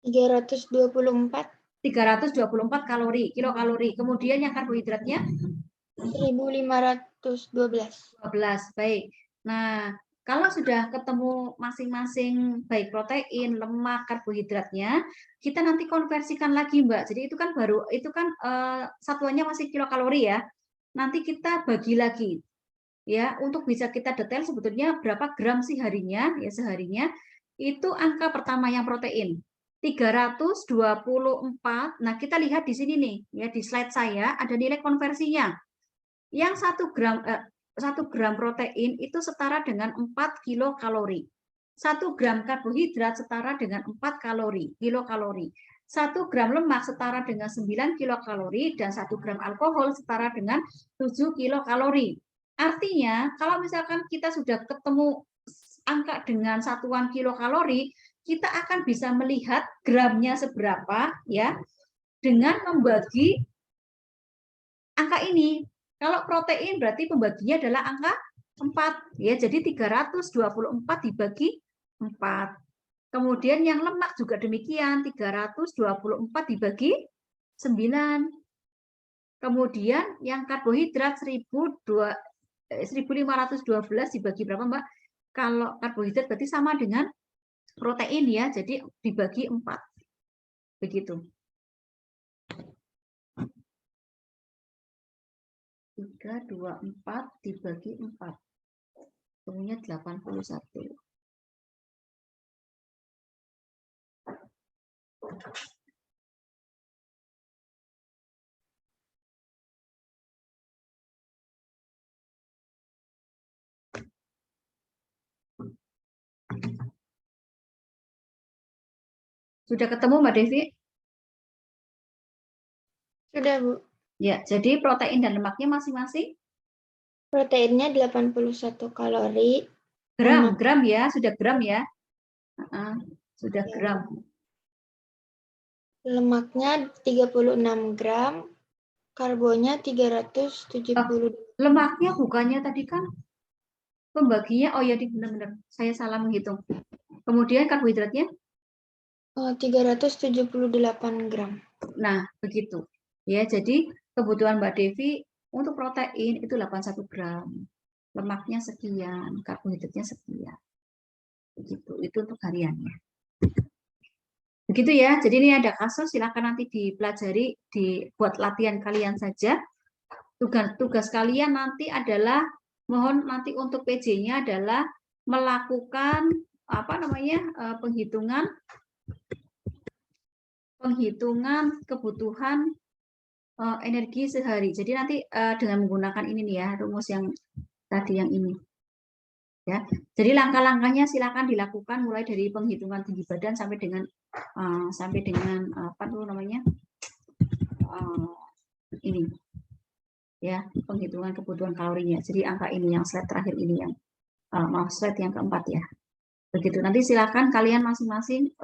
Speaker 2: 324.
Speaker 1: 324 kalori, kilokalori. Kemudian yang karbohidratnya?
Speaker 2: 1.512.
Speaker 1: 12. Baik. Nah, kalau sudah ketemu masing-masing baik protein, lemak, karbohidratnya, kita nanti konversikan lagi, Mbak. Jadi itu kan satuannya masih kilokalori ya. Nanti kita bagi lagi. Ya, untuk bisa kita detail sebetulnya berapa gram sih harinya, ya seharinya. Itu angka pertama yang protein. 324. Nah, kita lihat di sini nih, ya di slide saya ada nilai konversinya. Yang 1 gram protein itu setara dengan 4 kilokalori. 1 gram karbohidrat setara dengan 4 kilokalori. 1 gram lemak setara dengan 9 kilokalori dan 1 gram alkohol setara dengan 7 kilokalori. Artinya, kalau misalkan kita sudah ketemu angka dengan satuan kilokalori, kita akan bisa melihat gramnya seberapa ya dengan membagi angka ini. Kalau protein berarti pembaginya adalah angka 4 ya. Jadi 324 dibagi 4. Kemudian yang lemak juga demikian, 324 dibagi 9. Kemudian yang karbohidrat 1512 dibagi berapa, Mbak? Kalau karbohidrat berarti sama dengan protein ya, jadi dibagi 4. Begitu. 324 dibagi 4. Kemudian 81. Sudah ketemu Mbak Devi?
Speaker 2: Sudah, Bu.
Speaker 1: Ya, jadi protein dan lemaknya masing-masing
Speaker 2: Proteinnya 81 kalori.
Speaker 1: gram ya, sudah gram ya. Sudah
Speaker 2: Ya.
Speaker 1: gram.
Speaker 2: Lemaknya 36 gram. Karbonya 370.
Speaker 1: Lemaknya bukannya tadi kan pembaginya, oh ya, benar-benar saya salah menghitung. Kemudian karbohidratnya?
Speaker 2: 378 gram.
Speaker 1: Nah, begitu. Ya, jadi kebutuhan Mbak Devi untuk protein itu 81 gram. Lemaknya sekian, karbohidratnya sekian. Begitu. Itu untuk hariannya. Begitu ya. Jadi ini ada kasus, silakan nanti dipelajari, dibuat latihan kalian saja. Tugas kalian nanti adalah, mohon nanti untuk PJ-nya adalah melakukan penghitungan kebutuhan energi sehari. Jadi nanti dengan menggunakan ini nih ya, rumus yang tadi yang ini. Ya. Jadi langkah-langkahnya silakan dilakukan mulai dari penghitungan tinggi badan sampai dengan apa tuh namanya? Ini. Ya, penghitungan kebutuhan kalorinya. Jadi angka ini yang slide terakhir ini yang slide yang keempat ya. Begitu. Nanti silakan kalian masing-masing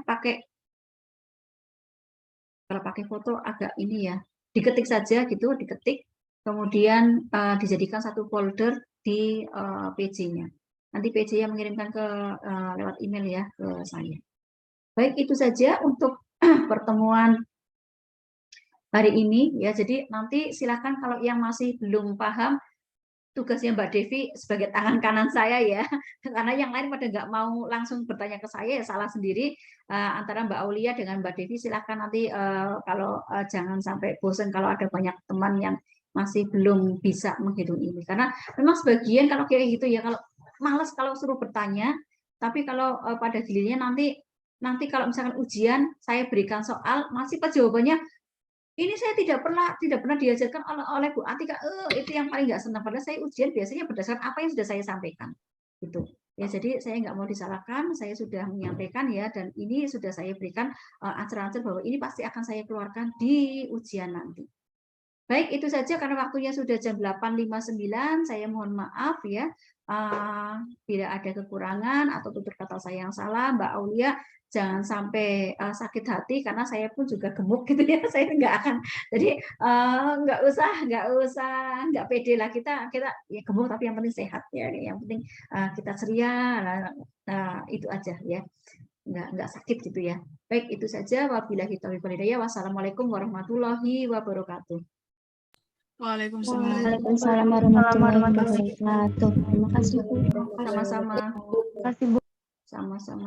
Speaker 1: pakai, kalau pakai foto agak ini ya, diketik saja gitu, diketik, kemudian dijadikan satu folder di PJ-nya. Nanti PJ yang mengirimkan ke lewat email ya ke saya. Baik, itu saja untuk pertemuan hari ini ya. Jadi nanti silakan kalau yang masih belum paham, tugasnya Mbak Devi sebagai tangan kanan saya ya, karena yang lain pada nggak mau langsung bertanya ke saya ya salah sendiri. Antara Mbak Aulia dengan Mbak Devi silakan nanti kalau jangan sampai bosan kalau ada banyak teman yang masih belum bisa menghitung ini, karena memang sebagian kalau kayak gitu ya, kalau malas kalau suruh bertanya, tapi kalau pada gilirannya nanti kalau misalkan ujian saya berikan soal masih jawabannya ini saya tidak pernah diajarkan oleh Bu Atika. Itu yang paling nggak senang. Padahal saya ujian biasanya berdasarkan apa yang sudah saya sampaikan. Gitu. Ya, jadi saya nggak mau disalahkan. Saya sudah menyampaikan ya, dan ini sudah saya berikan answer-answer bahwa ini pasti akan saya keluarkan di ujian nanti. Baik, itu saja karena waktunya sudah jam 8.59. Saya mohon maaf ya. Bila ada kekurangan atau tutur kata saya yang salah, Mbak Aulia jangan sampai sakit hati karena saya pun juga gemuk gitu ya. Saya nggak akan, jadi nggak pede lah kita ya gemuk tapi yang penting sehat ya, yang penting kita ceria, itu aja ya, nggak sakit gitu ya. Baik, itu saja. Wabillahi taufiq wal hidayah. Wassalamualaikum warahmatullahi wabarakatuh.
Speaker 3: Waalaikumsalam.
Speaker 2: Waalaikumsalam warahmatullahi wabarakatuh. Terima kasih, Bu.
Speaker 1: Sama-sama.
Speaker 2: Terima kasih, Bu.
Speaker 1: Sama-sama.